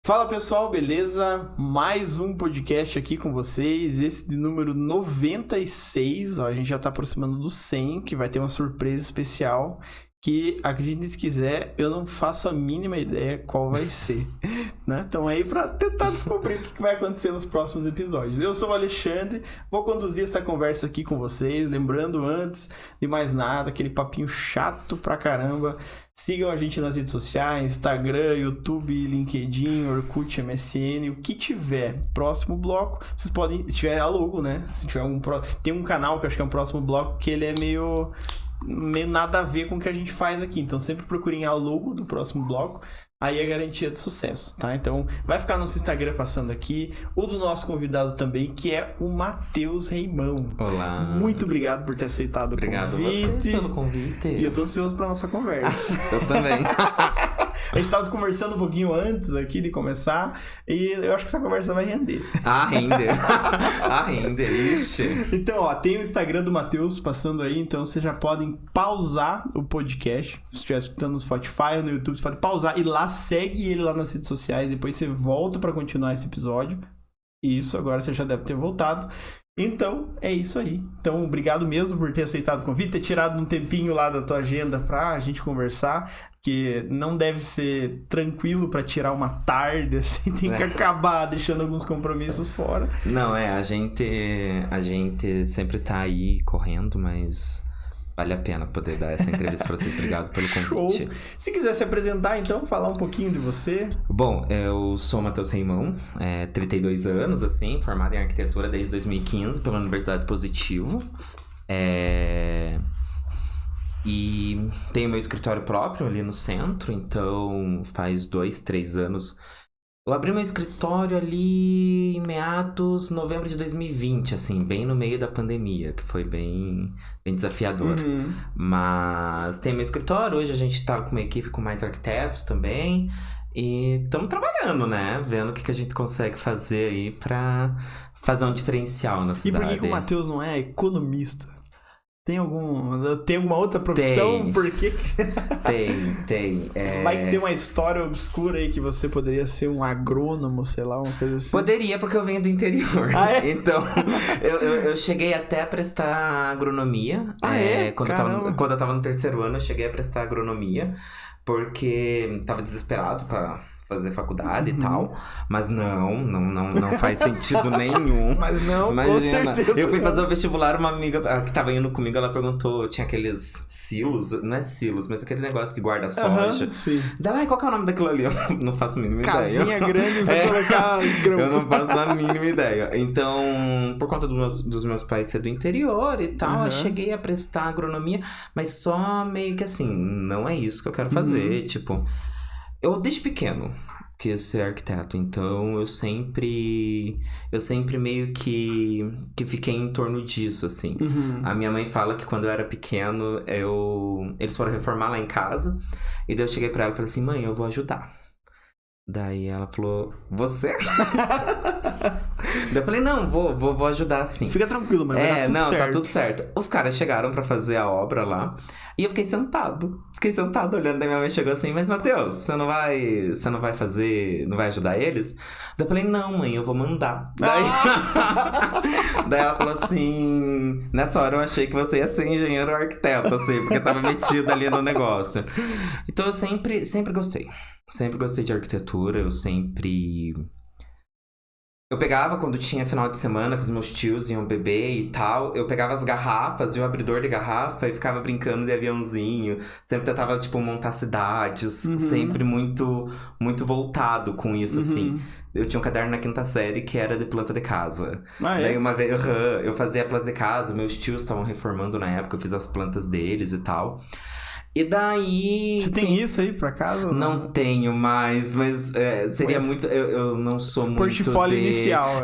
Fala pessoal, beleza? Mais um podcast aqui com vocês, esse de número 96, ó, a gente já tá aproximando do 100, que vai ter uma surpresa especial, que, acreditem se quiser, eu não faço a mínima ideia qual vai ser, né? Então aí pra tentar descobrir o que vai acontecer nos próximos episódios. Eu sou o Alexandre, vou conduzir essa conversa aqui com vocês, lembrando antes de mais nada, aquele papinho chato pra caramba. Sigam a gente nas redes sociais, Instagram, YouTube, LinkedIn, Orkut, MSN, o que tiver. Próximo bloco, vocês podem, se tiver a logo, né? Se tiver tem um canal que eu acho que é um próximo bloco que ele é meio nada a ver com o que a gente faz aqui. Então sempre procurem a logo do próximo bloco. Aí é garantia de sucesso, tá? Então vai ficar no nosso Instagram passando aqui. O do nosso convidado também, que é o Matheus Reimão. Olá. Muito obrigado por ter aceitado o convite. Obrigado a vocês pelo convite. E eu tô ansioso pra nossa conversa. Eu também. A gente tava conversando um pouquinho antes aqui de começar e eu acho que essa conversa vai render. Rende. Ixi. Então, ó, tem o Instagram do Matheus passando aí, então vocês já podem pausar o podcast. Se estiver escutando no Spotify ou no YouTube, você pode pausar e lá segue ele lá nas redes sociais. Depois você volta pra continuar esse episódio. Isso, agora você já deve ter voltado. Então, é isso aí. Então, obrigado mesmo por ter aceitado o convite, ter tirado um tempinho lá da tua agenda pra gente conversar, que não deve ser tranquilo pra tirar uma tarde, assim, tem que acabar deixando alguns compromissos fora. Não, a gente sempre tá aí correndo, mas vale a pena poder dar essa entrevista pra vocês. Obrigado pelo convite. Show. Se quiser se apresentar, então, falar um pouquinho de você. Bom, eu sou o Matheus Reimão, 32 anos, assim, formado em arquitetura desde 2015 pela Universidade Positivo. E tenho meu escritório próprio ali no centro, então faz 2, 3 anos. Eu abri meu escritório ali em meados de novembro de 2020, assim, bem no meio da pandemia, que foi bem desafiador. Uhum. Mas tem meu escritório, hoje a gente tá com uma equipe com mais arquitetos também. E estamos trabalhando, né? Vendo o que a gente consegue fazer aí pra fazer um diferencial na cidade. E por que o Matheus não é economista? Tem alguma outra profissão? Tem. Por que? Tem. Vai que tem uma história obscura aí que você poderia ser um agrônomo, sei lá, uma coisa assim. Poderia, porque eu venho do interior. Ah, é? Então, eu cheguei até a prestar agronomia. Quando eu tava no terceiro ano, eu cheguei a prestar agronomia, porque tava desesperado pra fazer faculdade e tal, mas não faz sentido nenhum. Mas não, imagina, com certeza. Eu fui fazer o vestibular, uma amiga que tava indo comigo, ela perguntou, tinha aqueles silos, não é silos, mas aquele negócio que guarda soja. Sim. Daí, qual que é o nome daquilo ali? Eu não faço a mínima ideia. Casinha grande pra colocar grão. Eu não faço a mínima ideia. Então, por conta dos meus pais ser do interior e tal, eu cheguei a prestar agronomia, mas só meio que assim, não é isso que eu quero fazer, tipo... Eu, desde pequeno, quis ser arquiteto, então eu sempre meio que fiquei em torno disso, assim. A minha mãe fala que quando eu era pequeno, eles foram reformar lá em casa, e daí eu cheguei pra ela e falei assim, mãe, eu vou ajudar. Daí ela falou, você? Daí eu falei, não, vou ajudar sim. Fica tranquilo, mas vai dar tudo certo. Tá tudo certo. Os caras chegaram pra fazer a obra lá, e eu fiquei sentado olhando, daí minha mãe chegou assim, mas Matheus, você não vai fazer, não vai ajudar eles? Daí eu falei, não mãe, eu vou mandar. Daí ela falou assim, nessa hora eu achei que você ia ser engenheiro ou arquiteto, assim, porque tava metido ali no negócio. Então eu sempre gostei. Sempre gostei de arquitetura, eu pegava quando tinha final de semana, que os meus tios iam beber e tal, eu pegava as garrafas e o abridor de garrafa e ficava brincando de aviãozinho. Sempre tentava, tipo, montar cidades, sempre muito, muito voltado com isso, assim. Eu tinha um caderno na 5ª série que era de planta de casa. Daí uma vez eu fazia a planta de casa, meus tios estavam reformando na época, eu fiz as plantas deles e tal. E daí... Você tem isso aí pra casa? Não tenho mais, mas seria muito... Eu não sou muito portfólio inicial.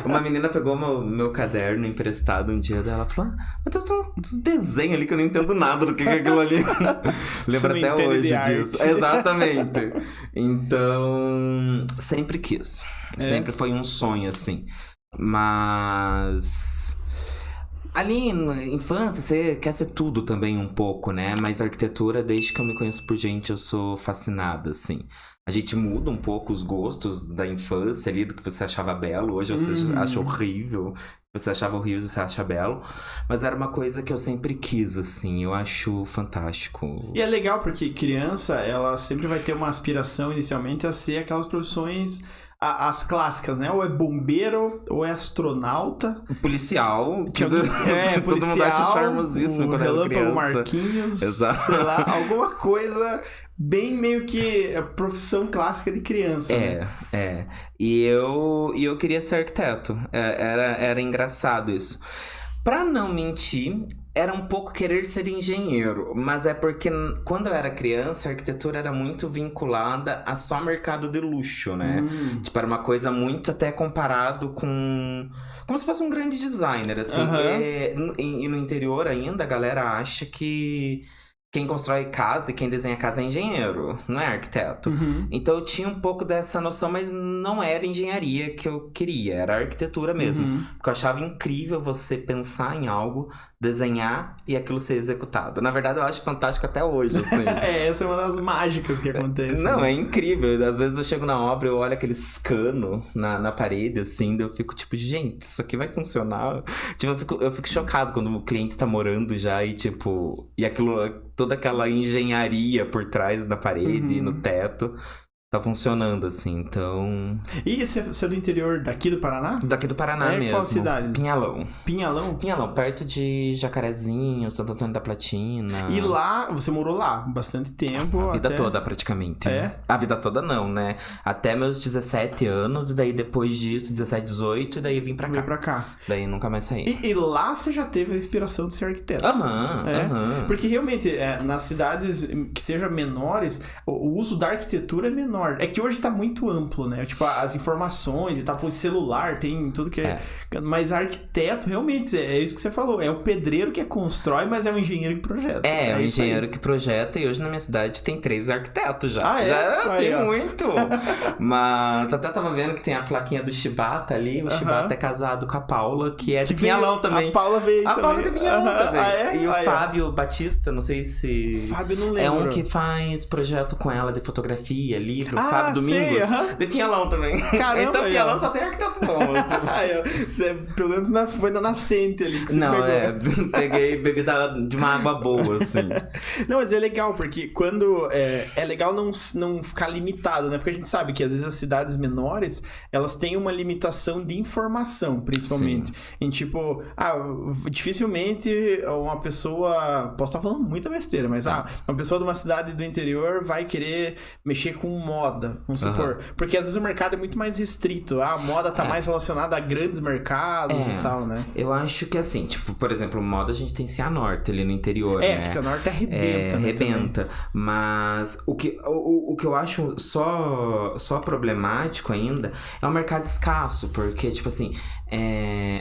Uma menina pegou meu caderno emprestado um dia dela e falou, mas tem uns desenhos ali que eu não entendo nada do que é aquilo ali. Lembro até hoje disso. Exatamente. Então, sempre quis. Sempre foi um sonho, assim. Mas... Ali na infância, você quer ser tudo também um pouco, né? Mas a arquitetura, desde que eu me conheço por gente, eu sou fascinada, assim. A gente muda um pouco os gostos da infância ali, do que você achava belo. Hoje você acha horrível. Você achava horrível, você acha belo. Mas era uma coisa que eu sempre quis, assim. Eu acho fantástico. E é legal porque criança, ela sempre vai ter uma aspiração inicialmente a ser aquelas profissões... As clássicas, né? Ou é bombeiro, ou é astronauta. Policial. Policial, todo mundo acha charmosíssimo quando era criança. Marquinhos. Exato. Sei lá, alguma coisa bem meio que a profissão clássica de criança. É. E eu queria ser arquiteto. Era engraçado isso. Pra não mentir, era um pouco querer ser engenheiro. Mas é porque quando eu era criança, a arquitetura era muito vinculada a só mercado de luxo, né? Tipo, era uma coisa muito até comparado com... Como se fosse um grande designer, assim. E no interior ainda, a galera acha que... Quem constrói casa e quem desenha casa é engenheiro, não é arquiteto. Então eu tinha um pouco dessa noção, mas não era engenharia que eu queria, era arquitetura mesmo. Porque eu achava incrível você pensar em algo, desenhar e aquilo ser executado. Na verdade, eu acho fantástico até hoje, assim. Essa é uma das mágicas que acontece. Não, é incrível. Às vezes eu chego na obra, eu olho aqueles canos na parede, assim, daí eu fico tipo, gente, isso aqui vai funcionar? Tipo, eu fico chocado quando o cliente tá morando já e, tipo... E aquilo... Toda aquela engenharia por trás da parede e no teto tá funcionando, assim, então... E você é do interior daqui do Paraná? Daqui do Paraná mesmo. Qual cidade? Pinhalão. Pinhalão, perto de Jacarezinho, Santo Antônio da Platina. E lá, você morou lá bastante tempo? A vida toda, praticamente. É? A vida toda não, né? Até meus 17 anos, e daí depois disso, 17, 18, e daí vim pra cá. Vim pra cá. Daí nunca mais saí. E lá você já teve a inspiração de ser arquiteto? Porque realmente, nas cidades que sejam menores, o uso da arquitetura é menor. É que hoje tá muito amplo, né? Tipo, as informações e tá por celular, tem tudo que é. Mas arquiteto, realmente, é isso que você falou. É o pedreiro que constrói, mas é o engenheiro que projeta. É o engenheiro que projeta, e hoje na minha cidade tem 3 arquitetos já. Ah, é? Já tem muito! Mas até tava vendo que tem a plaquinha do Chibata ali. O Chibata é casado com a Paula, que é de Pinhalão também. A Paula veio A Paula é de Pinhalão também. E o Fábio Batista, não sei se... Fábio não lembro. É um que faz projeto com ela de fotografia, livro. Fábio Domingos. De Pinhalão também. Caramba, então Pinhalão só tem arquiteto bom. Assim. Você, pelo menos foi na nascente ali que você pegou. Bebi de uma água boa, assim. Não, mas é legal, porque quando... É legal não ficar limitado, né? Porque a gente sabe que às vezes as cidades menores, elas têm uma limitação de informação, principalmente. Em tipo, dificilmente uma pessoa... Posso estar falando muita besteira, mas uma pessoa de uma cidade do interior vai querer mexer com moda, vamos supor. Porque às vezes o mercado é muito mais restrito. A moda tá mais relacionada a grandes mercados e tal, né? Eu acho que assim, tipo, por exemplo, moda a gente tem Cianorte ali no interior, né? Cianorte arrebenta. Arrebenta. Mas o que eu acho só problemático ainda é o mercado escasso. Porque, tipo assim,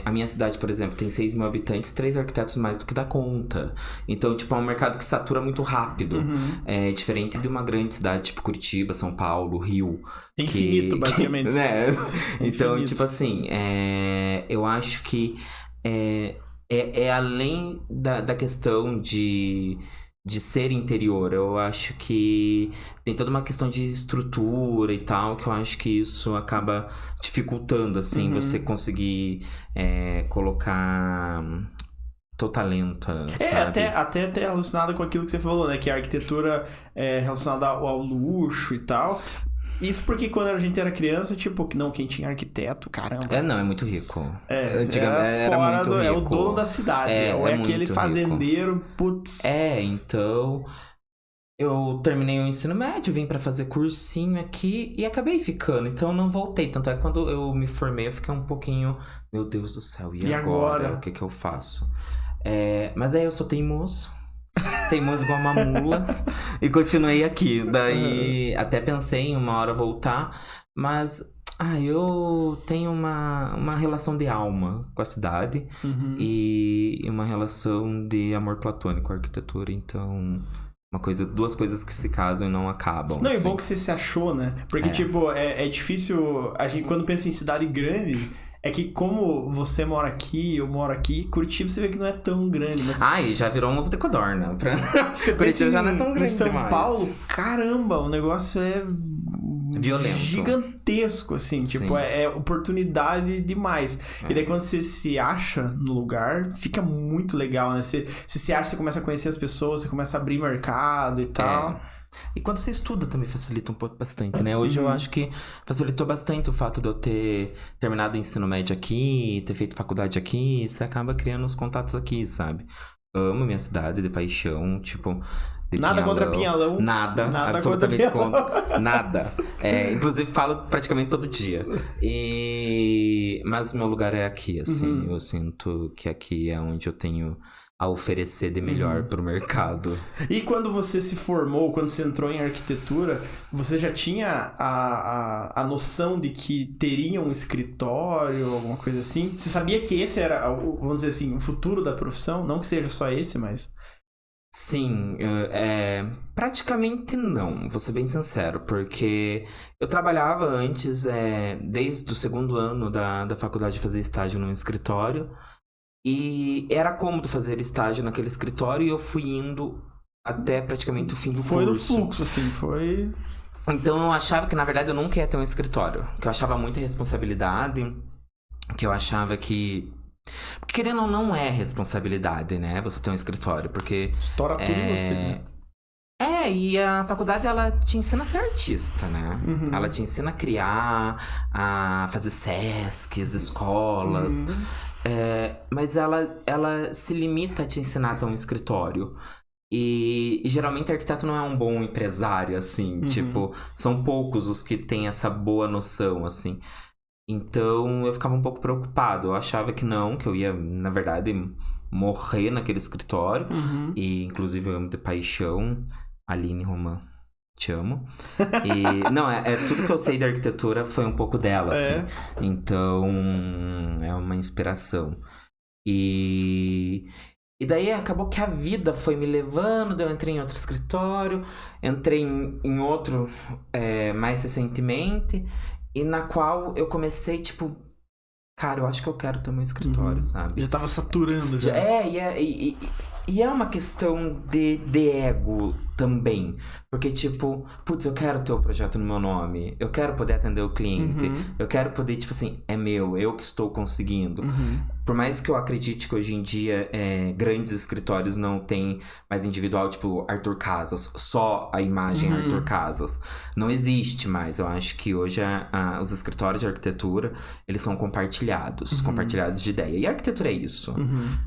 a minha cidade, por exemplo, tem 6 mil habitantes, 3 arquitetos mais do que dá conta. Então, tipo, é um mercado que satura muito rápido. É diferente de uma grande cidade, tipo Curitiba, São Paulo, Rio. Infinito, basicamente. Né? Então, tipo assim, eu acho que é além da questão de ser interior. Eu acho que tem toda uma questão de estrutura e tal, que eu acho que isso acaba dificultando, assim, você conseguir colocar teu talento, sabe? Até relacionado com aquilo que você falou, né? Que a arquitetura é relacionada ao luxo e tal. Isso porque quando a gente era criança, tipo, quem tinha arquiteto, caramba. Não, é muito rico. Era muito rico. É o dono da cidade. Ou aquele fazendeiro, putz. Então... Eu terminei o ensino médio, vim pra fazer cursinho aqui e acabei ficando. Então eu não voltei. Tanto é que quando eu me formei, eu fiquei um pouquinho... Meu Deus do céu, e agora? O que eu faço? Mas aí eu sou teimoso. Teimoso igual uma mula. E continuei aqui. Daí até pensei em uma hora voltar. Mas eu tenho uma relação de alma com a cidade. E uma relação de amor platônico com a arquitetura. Então... duas coisas que se casam e não acabam. Não, assim. É bom que você se achou, né? Porque, tipo, é difícil... A gente, quando pensa em cidade grande... É que como você mora aqui, eu moro aqui, Curitiba você vê que não é tão grande. Mas... E já virou um ovo de codorna. Curitiba já não é tão grande em São demais. Paulo, caramba, o negócio é... violento. Gigantesco, assim. Tipo, é oportunidade demais. E daí quando você se acha no lugar, fica muito legal, né? Você se acha, você começa a conhecer as pessoas, você começa a abrir mercado e tal... E quando você estuda também facilita bastante, né? Hoje eu acho que facilitou bastante o fato de eu ter terminado o ensino médio aqui, ter feito faculdade aqui, você acaba criando os contatos aqui, sabe? Amo minha cidade de paixão, tipo... Nada contra Pinhalão. Nada absolutamente contra. Nada. Inclusive falo praticamente todo dia. Mas meu lugar é aqui, assim. Eu sinto que aqui é onde eu tenho a oferecer de melhor pro mercado. E quando você se formou, quando você entrou em arquitetura, você já tinha a noção de que teria um escritório, alguma coisa assim? Você sabia que esse era, vamos dizer assim, o futuro da profissão? Não que seja só esse, mas... Sim, praticamente não, vou ser bem sincero, porque eu trabalhava antes, desde o segundo ano da faculdade, fazer estágio num escritório. E era cômodo fazer estágio naquele escritório e eu fui indo até praticamente o fim do curso. Foi no fluxo, assim, foi... Então eu achava que, na verdade, eu nunca ia ter um escritório. Que eu achava muita responsabilidade, que eu achava que... Porque querendo ou não é responsabilidade, né? Você ter um escritório, porque... Estoura tudo em você, né? E a faculdade, ela te ensina a ser artista, né? Ela te ensina a criar, a fazer SESCs, escolas. Mas ela se limita a te ensinar a ter um escritório. E geralmente arquiteto não é um bom empresário, assim. Tipo, são poucos os que têm essa boa noção, assim. Então, eu ficava um pouco preocupado. Eu achava que não, que eu ia, na verdade, morrer naquele escritório. E, inclusive, eu amo de paixão. Aline Roman, te amo. E, não, tudo que eu sei da arquitetura foi um pouco dela, assim. Então, é uma inspiração. E daí acabou que a vida foi me levando, eu entrei em outro escritório, entrei em outro mais recentemente, e na qual eu comecei, tipo, cara, eu acho que eu quero ter meu escritório, sabe? Já tava saturando, já. E é uma questão de ego também. Porque, tipo, putz, eu quero ter o projeto no meu nome. Eu quero poder atender o cliente. Eu quero poder, tipo assim, é meu, eu que estou conseguindo. Por mais que eu acredite que hoje em dia grandes escritórios não tem mais individual, tipo Arthur Casas, só a imagem Arthur Casas. Não existe mais. Eu acho que hoje os escritórios de arquitetura, eles são compartilhados. Compartilhados de ideia. E a arquitetura é isso.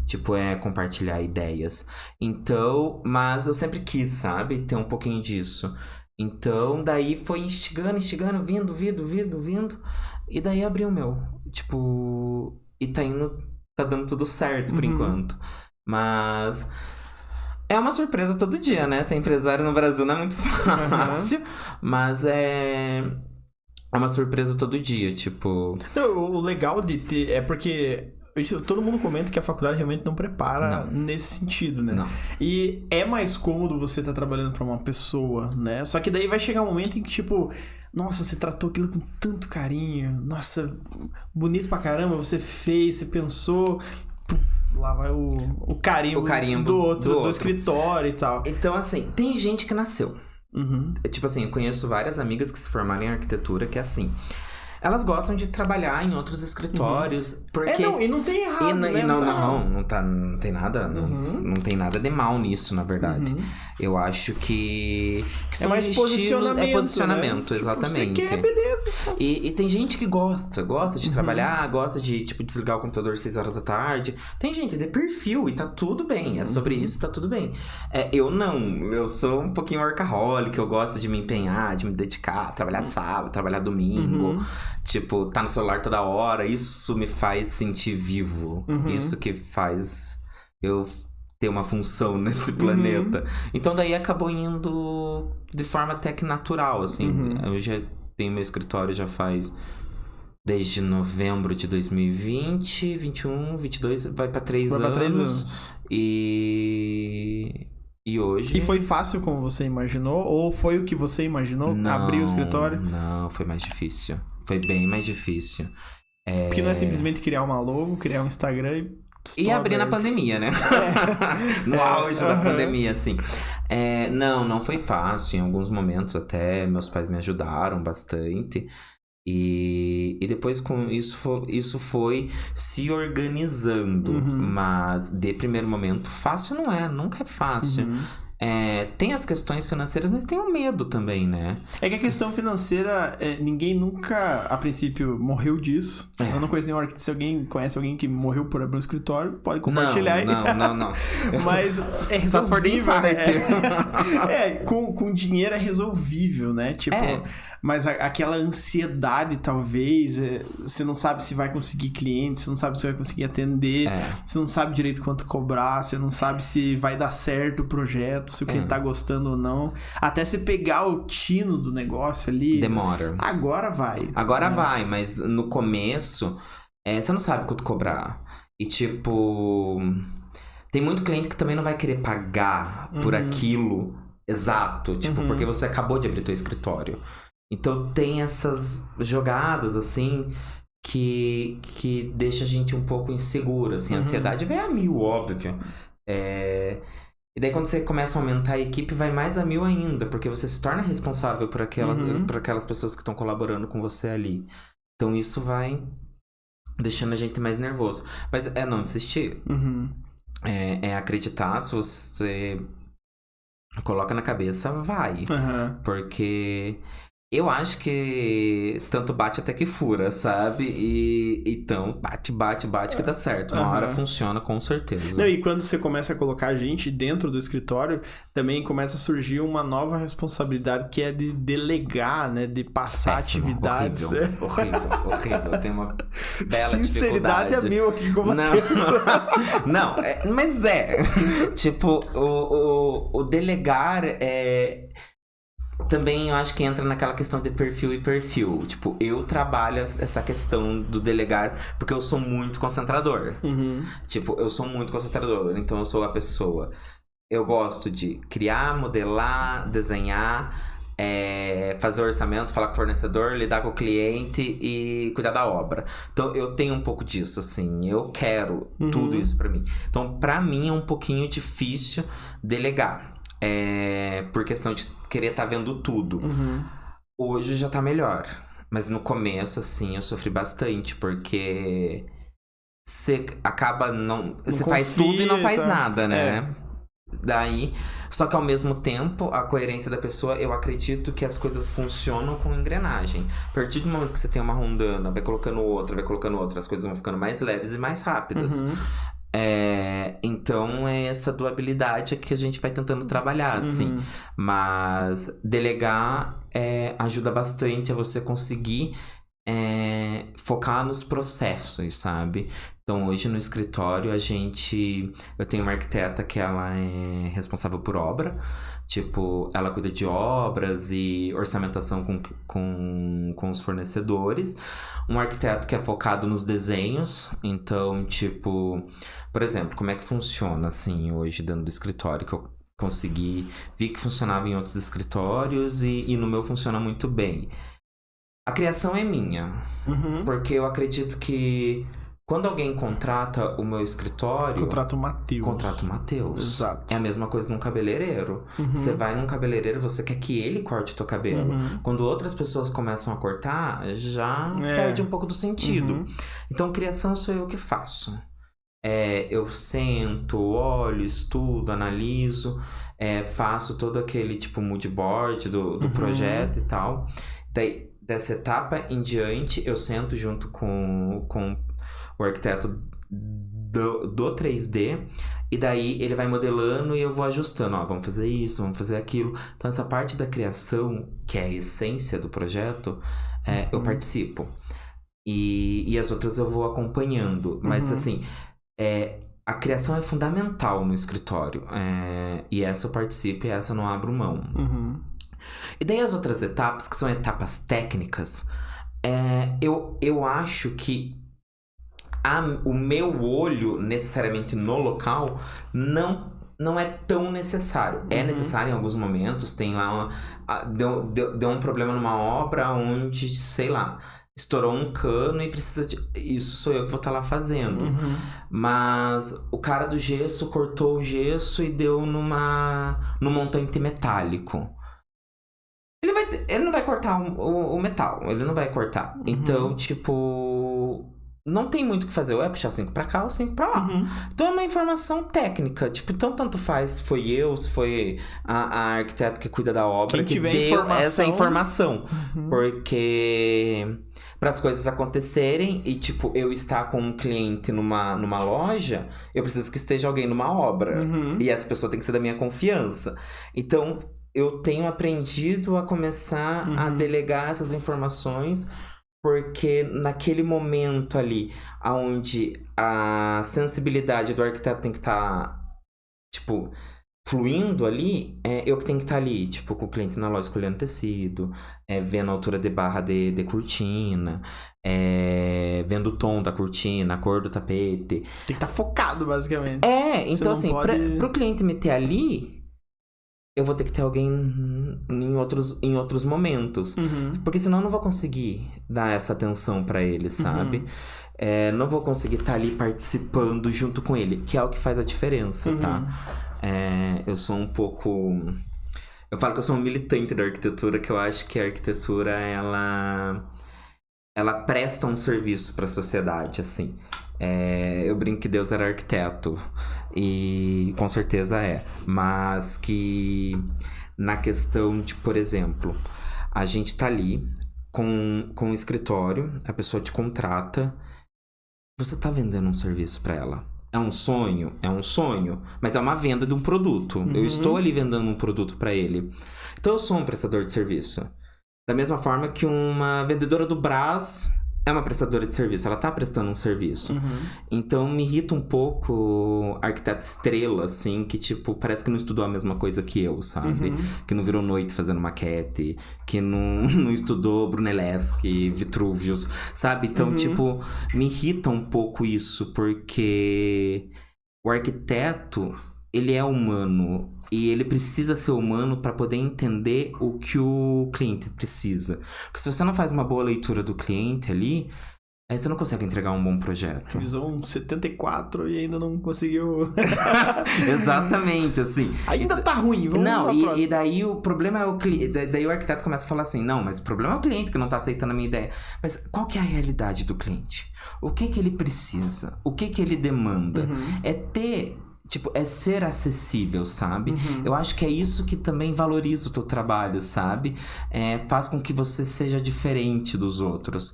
Tipo, é compartilhar ideias. Então, mas eu sempre quis, sabe? Ter um pouquinho disso. Então, daí foi instigando, vindo. E daí abri o meu. Tipo... E tá dando tudo certo por enquanto. Mas... é uma surpresa todo dia, né? Ser empresário no Brasil não é muito fácil. Mas é uma surpresa todo dia, tipo... O legal de ter... é porque... todo mundo comenta que a faculdade realmente não prepara nesse sentido, né? Não. E é mais cômodo você estar trabalhando pra uma pessoa, né? Só que daí vai chegar um momento em que, tipo... nossa, você tratou aquilo com tanto carinho. Nossa, bonito pra caramba. Você fez, você pensou... lá vai o carimbo do escritório e tal. Então, assim, tem gente que nasceu. Tipo assim, eu conheço várias amigas que se formaram em arquitetura que é assim... elas gostam de trabalhar em outros escritórios, porque... e não tem errado, né? Não tem nada... Não tem nada de mal nisso, na verdade. Eu acho que são mais posicionamento, é posicionamento, né? exatamente. Tipo, você quer, beleza. E tem gente que gosta de trabalhar, gosta de, tipo, desligar o computador às 6 horas da tarde. Tem gente de perfil e tá tudo bem. É sobre isso, tá tudo bem. Eu não. Eu sou um pouquinho workaholic, eu gosto de me empenhar, de me dedicar, trabalhar sábado, trabalhar domingo. Tipo, tá no celular toda hora. Isso me faz sentir vivo. Isso que faz eu ter uma função nesse planeta. Então daí acabou indo de forma até que natural, assim. Eu já tenho meu escritório já faz... desde novembro de 2020, 21, 22, vai pra 3 anos. Vai pra 3 anos. E hoje... E foi fácil como você imaginou? Ou foi o que você imaginou? Abrir o escritório? Não, foi mais difícil. Foi bem mais difícil. Porque não é simplesmente criar uma logo, criar um Instagram e abrir na pandemia, né? No auge da pandemia, assim. Não foi fácil. Em alguns momentos até meus pais me ajudaram bastante. E depois com isso foi se organizando. Mas de primeiro momento, fácil não é. Nunca é fácil. Tem as questões financeiras, mas tem o medo também, né? É que a questão financeira, ninguém nunca, a princípio, morreu disso. Eu não conheço nenhum arquiteto. Se alguém conhece alguém que morreu por abrir um escritório, pode compartilhar aí. Não. Mas é resolvível. Só se for de infarto. Com dinheiro é resolvível, né? Tipo, mas aquela ansiedade, talvez, você não sabe se vai conseguir cliente, você não sabe se vai conseguir atender, você não sabe direito quanto cobrar, você não sabe se vai dar certo o projeto, se o cliente tá gostando ou não. Até você pegar o tino do negócio ali... Demora. Agora vai. Agora vai, mas no começo, você não sabe quanto cobrar. E tipo... Tem muito cliente que também não vai querer pagar por aquilo exato. Tipo, porque você acabou de abrir teu escritório. Então tem essas jogadas, assim... Que deixa a gente um pouco inseguro, assim. A ansiedade vem a 1000, óbvio. E daí quando você começa a aumentar a equipe, vai mais a 1000 ainda, porque você se torna responsável por aquelas pessoas que estão colaborando com você ali. Então isso vai deixando a gente mais nervoso. Mas não desistir. Acreditar, se você coloca na cabeça, vai. Porque... Eu acho que tanto bate até que fura, sabe? E então, bate que dá certo. Uma hora funciona, com certeza. Não, e quando você começa a colocar gente dentro do escritório, também começa a surgir uma nova responsabilidade, que é de delegar, né? De passar atividades. Horrível. Eu tenho uma bela sinceridade dificuldade. 1000 aqui com o Matheus. Não, mas tipo, o delegar também eu acho que entra naquela questão de perfil e perfil. Tipo, eu trabalho essa questão do delegar porque eu sou muito concentrador. Tipo, eu sou muito concentrador. Então eu sou a pessoa... Eu gosto de criar, modelar, desenhar, fazer orçamento, falar com o fornecedor, lidar com o cliente e cuidar da obra. Então eu tenho um pouco disso, assim. Eu quero tudo isso pra mim. Então pra mim é um pouquinho difícil delegar. Por questão de querer estar vendo tudo. Hoje já tá melhor. Mas no começo, assim, eu sofri bastante. Porque você acaba não... Você faz tudo e não faz nada, né? Daí... Só que ao mesmo tempo, a coerência da pessoa... Eu acredito que as coisas funcionam com engrenagem. A partir do momento que você tem uma rondana, vai colocando outra, as coisas vão ficando mais leves e mais rápidas. Então essa dualidade é que a gente vai tentando trabalhar, assim. Mas delegar ajuda bastante a você conseguir focar nos processos, sabe? Então hoje no escritório eu tenho uma arquiteta que ela é responsável por obra. Tipo, ela cuida de obras e orçamentação com os fornecedores. Um arquiteto que é focado nos desenhos. Então, tipo... Por exemplo, como é que funciona, assim, hoje dentro do escritório? Que eu vi que funcionava em outros escritórios e no meu funciona muito bem. A criação é minha. Porque eu acredito que... Quando alguém contrata o meu escritório... Contrata o Matheus. Exato. É a mesma coisa num cabeleireiro. Você vai num cabeleireiro, você quer que ele corte teu cabelo. Quando outras pessoas começam a cortar, já perde um pouco do sentido. Então, criação sou eu que faço. Eu sento, olho, estudo, analiso. Faço todo aquele tipo mood board do projeto e tal. Daí, dessa etapa em diante, eu sento junto com o arquiteto do 3D, e daí ele vai modelando e eu vou ajustando, vamos fazer isso, vamos fazer aquilo. Então essa parte da criação, que é a essência do projeto, eu participo. E as outras eu vou acompanhando. Mas assim, a criação é fundamental no escritório. E essa eu participo e essa eu não abro mão. E daí as outras etapas, que são etapas técnicas, eu acho que o meu olho, necessariamente no local, não não é tão necessário. É necessário em alguns momentos. Tem lá deu um problema numa obra onde, sei lá, estourou um cano e precisa de... Isso sou eu que vou estar lá fazendo. Mas o cara do gesso cortou o gesso e deu num montante metálico. Ele não vai cortar o metal. Ele não vai cortar. Então, tipo... Não tem muito o que fazer. Ou é puxar 5 pra cá ou 5 pra lá. Então é uma informação técnica. Tipo, então tanto faz se foi eu, se foi a arquiteta que cuida da obra que deu essa informação. Porque... para as coisas acontecerem e, tipo, eu estar com um cliente numa loja, eu preciso que esteja alguém numa obra. E essa pessoa tem que ser da minha confiança. Então, eu tenho aprendido a começar a delegar essas informações, porque naquele momento ali, onde a sensibilidade do arquiteto tem que estar, tipo... fluindo ali, eu que tenho que estar ali, tipo, com o cliente na loja escolhendo tecido, vendo a altura de barra de cortina, vendo o tom da cortina, a cor do tapete. Tem que estar focado, basicamente. Então assim, pro cliente me ter ali, eu vou ter que ter alguém em outros momentos. Porque senão eu não vou conseguir dar essa atenção pra ele, sabe? Não vou conseguir estar ali participando junto com ele, que é o que faz a diferença, tá? Eu sou um pouco... Eu falo que eu sou um militante da arquitetura, que eu acho que a arquitetura, ela presta um serviço para a sociedade, assim. Eu brinco que Deus era arquiteto, e com certeza é. Mas que na questão de, por exemplo, a gente tá ali com um escritório, a pessoa te contrata, você tá vendendo um serviço para ela. É um sonho, mas é uma venda de um produto. Eu estou ali vendendo um produto para ele. Então eu sou um prestador de serviço. Da mesma forma que uma vendedora do Brás é uma prestadora de serviço, ela tá prestando um serviço. Então me irrita um pouco arquiteto estrela, assim, que tipo, parece que não estudou a mesma coisa que eu, sabe? Que não virou noite fazendo maquete, que não estudou Brunelleschi, Vitruvius, sabe? Então, tipo, me irrita um pouco isso, porque o arquiteto, ele é humano. E ele precisa ser humano para poder entender o que o cliente precisa. Porque se você não faz uma boa leitura do cliente ali, você não consegue entregar um bom projeto. Visão 74 e ainda não conseguiu... Exatamente, assim. Ainda tá ruim, vamos não, e daí o problema é o cliente. Daí o arquiteto começa a falar assim, não, mas o problema é o cliente que não tá aceitando a minha ideia. Mas qual que é a realidade do cliente? O que ele precisa? O que ele demanda? É ser acessível, sabe? Eu acho que é isso que também valoriza o teu trabalho, sabe? Faz com que você seja diferente dos outros.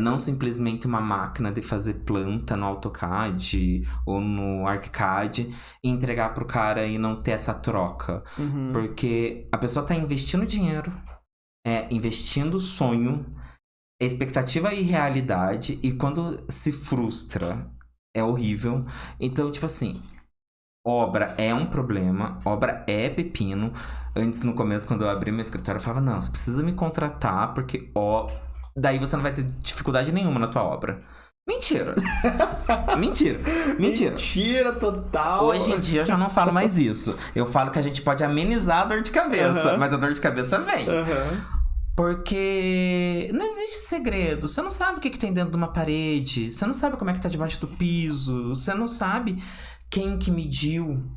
Não simplesmente uma máquina de fazer planta no AutoCAD ou no ArchiCAD e entregar pro cara e não ter essa troca. Porque a pessoa tá investindo dinheiro, investindo sonho, expectativa e realidade, e quando se frustra, é horrível. Então, tipo assim... Obra é um problema, obra é pepino. Antes, no começo, quando eu abri meu escritório, eu falava, não, você precisa me contratar, porque, daí você não vai ter dificuldade nenhuma na tua obra. Mentira. Mentira total. Hoje em dia eu já não falo mais isso. Eu falo que a gente pode amenizar a dor de cabeça, mas a dor de cabeça vem. Porque não existe segredo. Você não sabe o que tem dentro de uma parede. Você não sabe como é que tá debaixo do piso. Você não sabe quem que mediu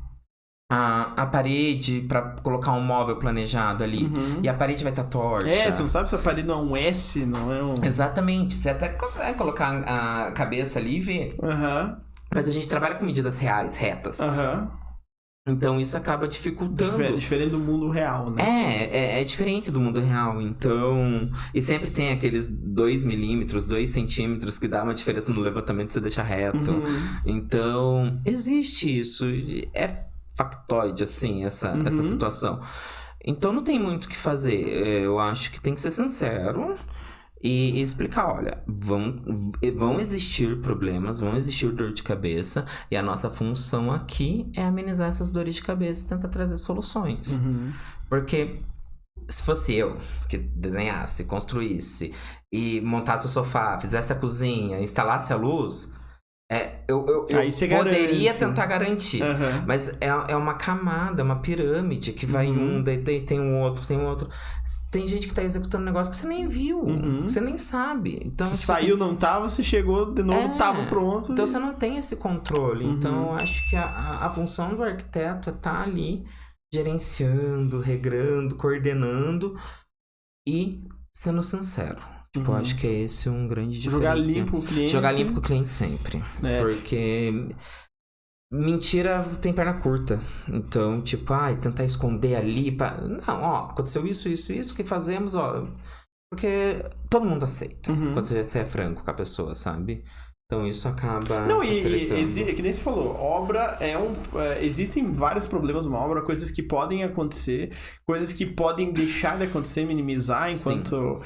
a parede pra colocar um móvel planejado ali. E a parede vai estar torta. Você não sabe se a parede não é um S, não é um... Exatamente. Você até consegue colocar a cabeça ali e ver. Mas a gente trabalha com medidas reais, retas. Então isso acaba dificultando. Diferente do mundo real, né? É diferente do mundo real. Então... E sempre tem aqueles 2 milímetros, 2 centímetros que dá uma diferença no levantamento se você deixa reto. Então, existe isso. É factoide, assim, essa situação. Então não tem muito o que fazer. Eu acho que tem que ser sincero e explicar, olha, vão existir problemas, vão existir dor de cabeça, e a nossa função aqui é amenizar essas dores de cabeça e tentar trazer soluções. Porque se fosse eu que desenhasse, construísse e montasse o sofá, fizesse a cozinha, instalasse a luz, Eu Aí você poderia garante, tentar garantir. Mas é uma camada, uma pirâmide que vai daí tem um outro, tem um outro. Tem gente que tá executando um negócio que você nem viu, que você nem sabe. Então, você tipo saiu, assim, não tava, você chegou de novo, tava pronto. Então você não tem esse controle. Então eu acho que a função do arquiteto é estar ali gerenciando, regrando, coordenando e sendo sincero. Tipo, eu acho que é esse um grande diferencial. Jogar limpo o cliente. Jogar limpo com o cliente sempre. Porque mentira tem perna curta. Então, tipo, tentar esconder ali. Não, aconteceu isso, o que fazemos, Porque todo mundo aceita quando você é franco com a pessoa, sabe? Então isso acaba facilitando. Que nem você falou, obra existem vários problemas numa obra, coisas que podem acontecer, coisas que podem deixar de acontecer, minimizar enquanto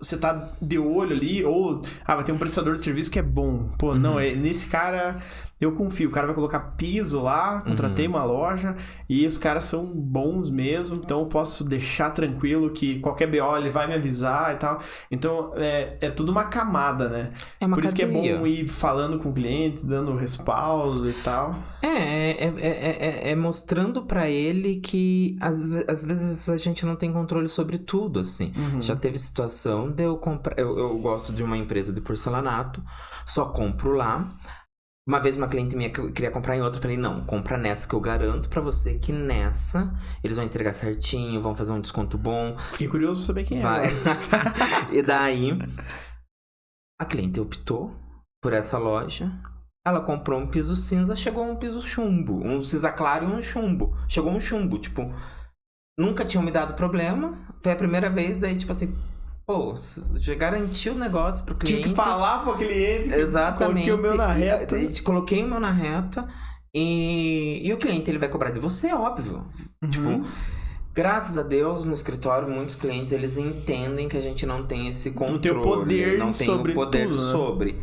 você tá de olho ali, ou vai ter um prestador de serviço que é bom. Pô, não, nesse cara eu confio, o cara vai colocar piso lá, contratei uma loja e os caras são bons mesmo, então eu posso deixar tranquilo que qualquer BO ele vai me avisar e tal. Então é tudo uma camada, né? Por isso que é bom ir falando com o cliente, dando respaldo e tal. É mostrando pra ele que às vezes a gente não tem controle sobre tudo, assim. Já teve situação de eu comprar. Eu gosto de uma empresa de porcelanato, só compro lá. Uma vez uma cliente minha queria comprar em outra, eu falei, não, compra nessa que eu garanto pra você que nessa eles vão entregar certinho, vão fazer um desconto bom. Fiquei curioso pra saber quem é. E daí, a cliente optou por essa loja. Ela comprou um piso cinza, chegou um piso chumbo. Um cinza claro e um chumbo. Chegou um chumbo, tipo, nunca tinham me dado problema. Foi a primeira vez, daí, tipo assim, pô, já garantiu o negócio pro cliente. Tinha que falar pro cliente. Exatamente. Coloquei o meu na reta. Coloquei o meu na reta. E o cliente, ele vai cobrar de você, óbvio. Tipo, graças a Deus, no escritório, muitos clientes, eles entendem que a gente não tem esse controle. Não tem o poder sobre.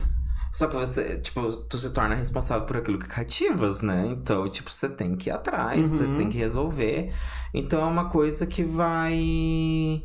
Só que você, tipo, tu se torna responsável por aquilo que cativas, né? Então, tipo, você tem que ir atrás, você tem que resolver. Então, é uma coisa que vai...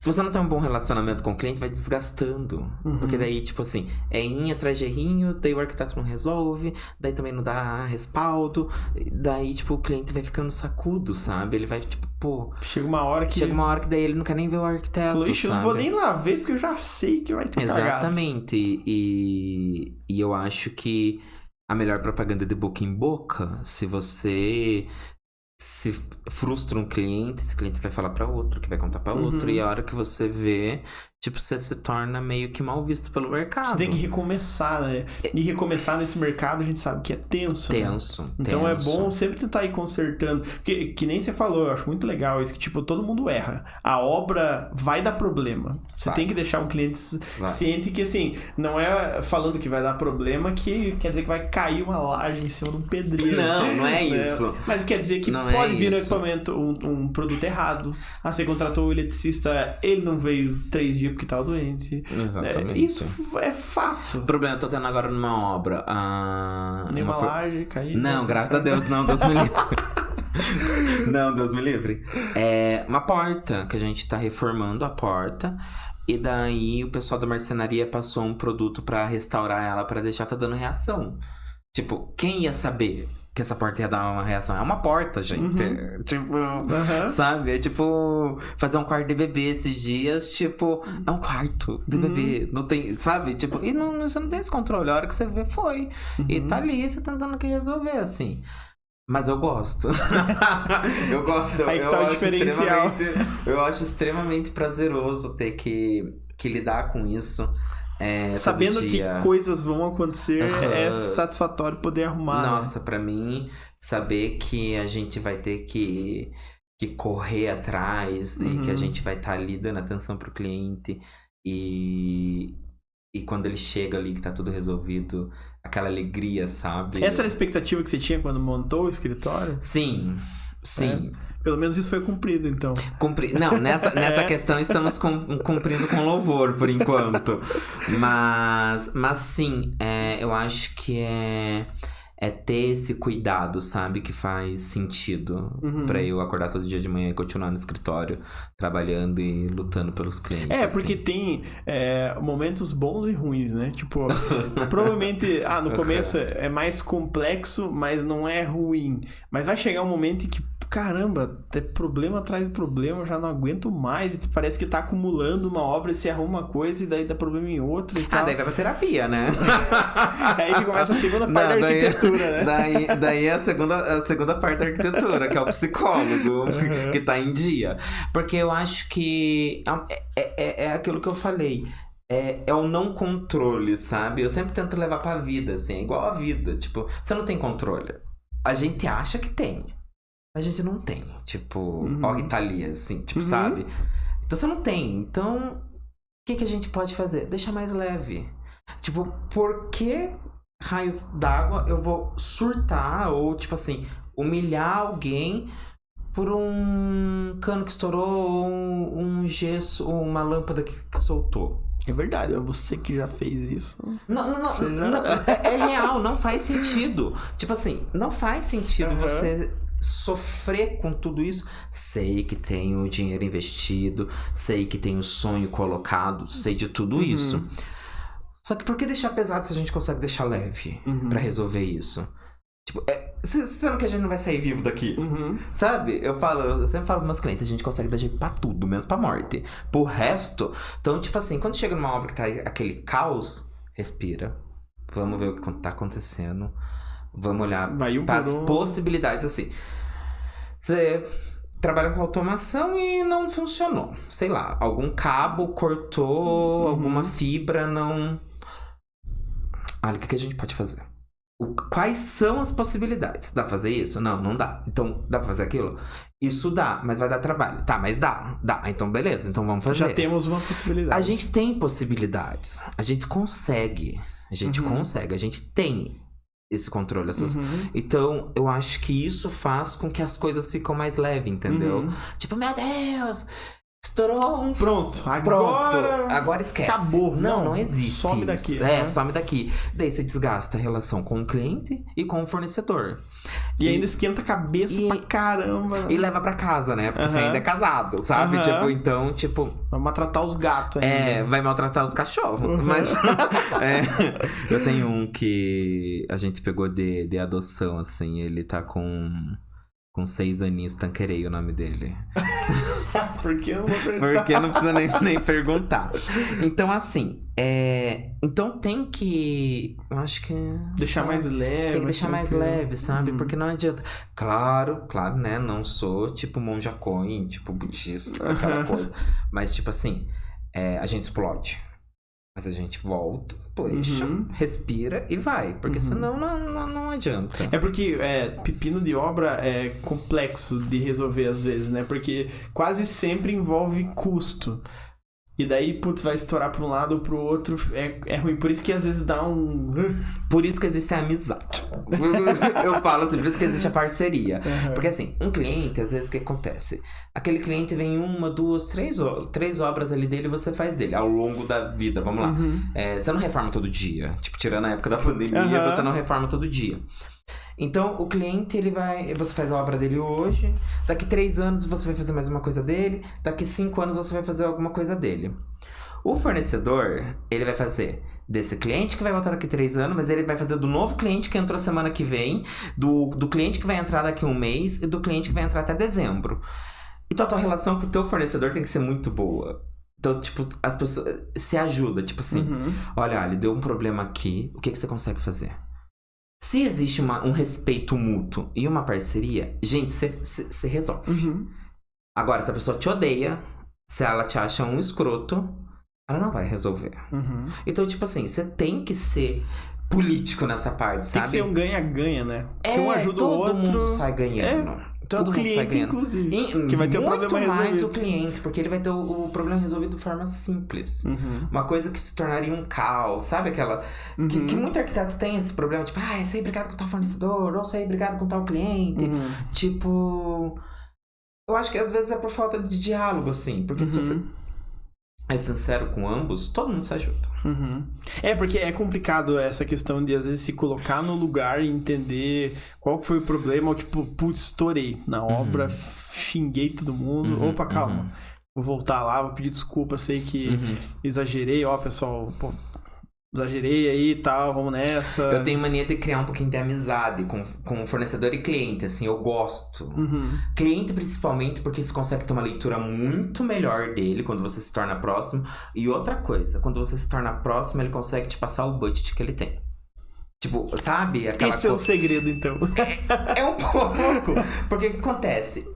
Se você não tem um bom relacionamento com o cliente, vai desgastando. Porque daí, tipo assim, é errinho atrás de errinho, daí o arquiteto não resolve, daí também não dá respaldo, daí, tipo, o cliente vai ficando sacudo, sabe? Ele vai, tipo, pô... Chega uma hora que daí ele não quer nem ver o arquiteto, sabe? Eu não vou nem lá ver, porque eu já sei que vai ter cagado. Exatamente. E eu acho que a melhor propaganda de boca em boca, se você... se frustra um cliente, esse cliente vai falar pra outro, que vai contar pra outro, e a hora que você vê, tipo, você se torna meio que mal visto pelo mercado. Você tem que recomeçar, né? E recomeçar nesse mercado, a gente sabe que é tenso. Tenso. Então é bom sempre tentar ir consertando. Porque, que nem você falou, eu acho muito legal isso, que, tipo, todo mundo erra. A obra vai dar problema. Você tem que deixar o cliente ciente que, assim, não é falando que vai dar problema que quer dizer que vai cair uma laje em cima de um pedreiro. Não é isso. Mas quer dizer que não pode vir no equipamento um produto errado. Você contratou o eletricista, ele não veio 3 dias porque tava doente. Exatamente. Isso é fato. O problema eu tô tendo agora numa obra. Nenhuma laje caiu. Não, graças a Deus, não, Deus me livre. Não, Deus me livre. É uma porta, que a gente tá reformando a porta. E daí o pessoal da marcenaria passou um produto pra restaurar ela, pra deixar tá dando reação. Tipo, quem ia saber que essa porta ia dar uma reação? É uma porta, gente. Tipo, sabe? É tipo fazer um quarto de bebê esses dias, tipo, é um quarto de bebê. Não tem, sabe? Tipo, e você não tem esse controle. A hora que você vê, foi. E tá ali, você tentando que resolver, assim. Mas eu gosto. Eu gosto. Aí que tá o diferencial. Eu acho extremamente prazeroso ter que lidar com isso. Sabendo que coisas vão acontecer, é satisfatório poder arrumar. Nossa, pra mim, saber que a gente vai ter que correr atrás e que a gente vai estar ali dando atenção pro cliente e quando ele chega ali que tá tudo resolvido, aquela alegria, sabe? Essa era a expectativa que você tinha quando montou o escritório? Sim. Pelo menos isso foi cumprido, então. Não, nessa questão estamos cumprindo com louvor, por enquanto. Mas sim, eu acho que é ter esse cuidado, sabe? Que faz sentido pra eu acordar todo dia de manhã e continuar no escritório, trabalhando e lutando pelos clientes. Porque tem momentos bons e ruins, né? Tipo, provavelmente, no começo é mais complexo, mas não é ruim. Mas vai chegar um momento em que, caramba, tem problema atrás de problema, eu já não aguento mais. E parece que tá acumulando uma obra e se arruma uma coisa e daí dá problema em outra e tal. Daí vai pra terapia, né? Aí que começa a segunda parte da arquitetura, né? Daí é a segunda parte da arquitetura, que é o psicólogo, que tá em dia. Porque eu acho que é aquilo que eu falei. É o não controle, sabe? Eu sempre tento levar pra vida, assim, é igual a vida. Tipo, você não tem controle. A gente acha que tem. A gente não tem, tipo, ó, Itália, assim, tipo, sabe? Então você não tem. Então, o que a gente pode fazer? Deixa mais leve. Tipo, por que raios d'água eu vou surtar ou, tipo assim, humilhar alguém por um cano que estourou ou um gesso ou uma lâmpada que soltou? É verdade, é você que já fez isso. Não, é real, não faz sentido. Tipo assim, não faz sentido você sofrer com tudo isso. Sei que tem o dinheiro investido, sei que tem o sonho colocado, sei de tudo isso. Só que por que deixar pesado se a gente consegue deixar leve pra resolver isso? Tipo, sendo que a gente não vai sair vivo daqui, sabe? Eu sempre falo pros meus clientes, a gente consegue dar jeito pra tudo, menos pra morte. Pro resto, então, tipo assim, quando chega numa obra que tá aquele caos, respira. Vamos ver o que tá acontecendo. Vamos olhar para as possibilidades, assim. Você trabalha com automação e não funcionou. Sei lá, algum cabo cortou, alguma fibra não... Olha, o que a gente pode fazer? Quais são as possibilidades? Dá pra fazer isso? Não dá. Então, dá pra fazer aquilo? Isso dá, mas vai dar trabalho. Tá, mas dá. Então beleza, então vamos fazer. Já temos uma possibilidade. A gente tem possibilidades. A gente consegue. A gente tem esse controle. Então, eu acho que isso faz com que as coisas ficam mais leves, entendeu? Tipo, meu Deus, estourou um... Pronto, agora esquece. Acabou. Não existe. Some daqui. Some daqui. Daí você desgasta a relação com o cliente e com o fornecedor. E ainda esquenta a cabeça pra caramba. E leva pra casa, né? Porque você ainda é casado, sabe? Tipo, então, tipo... Vai maltratar os gatos ainda. Vai maltratar os cachorros. Mas eu tenho um que a gente pegou de adoção, assim. Ele tá com 6 aninhos, Tanquerei o nome dele. Por que eu não vou perguntar? Porque não precisa nem perguntar. Então, assim, então tem que... Eu acho que... Deixar mais leve. Tem que deixar mais leve, sabe? Porque não adianta... Claro, né? Não sou, tipo, monja coin, tipo, budista, aquela coisa. Mas, tipo assim, a gente explode. Mas a gente volta, puxa, respira e vai. Porque senão não adianta. É porque pepino de obra é complexo de resolver às vezes, né? Porque quase sempre envolve custo. E daí, vai estourar pra um lado ou pro outro. É ruim. Por isso que às vezes dá um... Por isso que existe a amizade. Eu falo assim, por isso que existe a parceria. Porque assim, um cliente, às vezes o que acontece? Aquele cliente vem 1, 2, 3 obras ali dele e você faz dele ao longo da vida, vamos lá. Você não reforma todo dia. Tipo, tirando a época da pandemia, você não reforma todo dia. Então, o cliente, você faz a obra dele hoje, daqui 3 anos você vai fazer mais uma coisa dele, daqui 5 anos você vai fazer alguma coisa dele. O fornecedor, ele vai fazer desse cliente que vai voltar daqui 3 anos, mas ele vai fazer do novo cliente que entrou semana que vem, do cliente que vai entrar daqui 1 mês e do cliente que vai entrar até dezembro. Então, a tua relação com o teu fornecedor tem que ser muito boa. Então, tipo, as pessoas se ajudam, tipo assim, olha, deu um problema aqui, o que você consegue fazer? Se existe um respeito mútuo e uma parceria, gente, você resolve. Agora, se a pessoa te odeia, se ela te acha um escroto, ela não vai resolver. Então, tipo assim, você tem que ser político nessa parte, sabe? Tem que ser um ganha-ganha, né? Porque um ajuda o outro. Todo mundo sai ganhando. Todo o mundo sai ganhando. Inclusive. Que vai ter o problema resolvido. Muito mais o cliente, porque ele vai ter o problema resolvido de forma simples. Uma coisa que se tornaria um caos, sabe? Aquela... Que muito arquiteto tem esse problema, tipo, eu saí brigado com tal fornecedor, ou saí brigado com tal cliente. Tipo... Eu acho que às vezes é por falta de diálogo, assim. Porque se você... é sincero com ambos, todo mundo se ajuda. Uhum. Porque é complicado essa questão de, às vezes, se colocar no lugar e entender qual foi o problema, ou tipo, putz, estourei na obra, xinguei todo mundo, opa, calma, vou voltar lá, vou pedir desculpa, sei que exagerei, pessoal, pô, exagerei aí e tal, vamos nessa. Eu tenho mania de criar um pouquinho de amizade com fornecedor e cliente, assim, eu gosto. Cliente principalmente porque você consegue ter uma leitura muito melhor dele quando você se torna próximo. E outra coisa, quando você se torna próximo, ele consegue te passar o budget que ele tem. Tipo, sabe? Esse é o segredo, então. É um pouco. Porque o que acontece?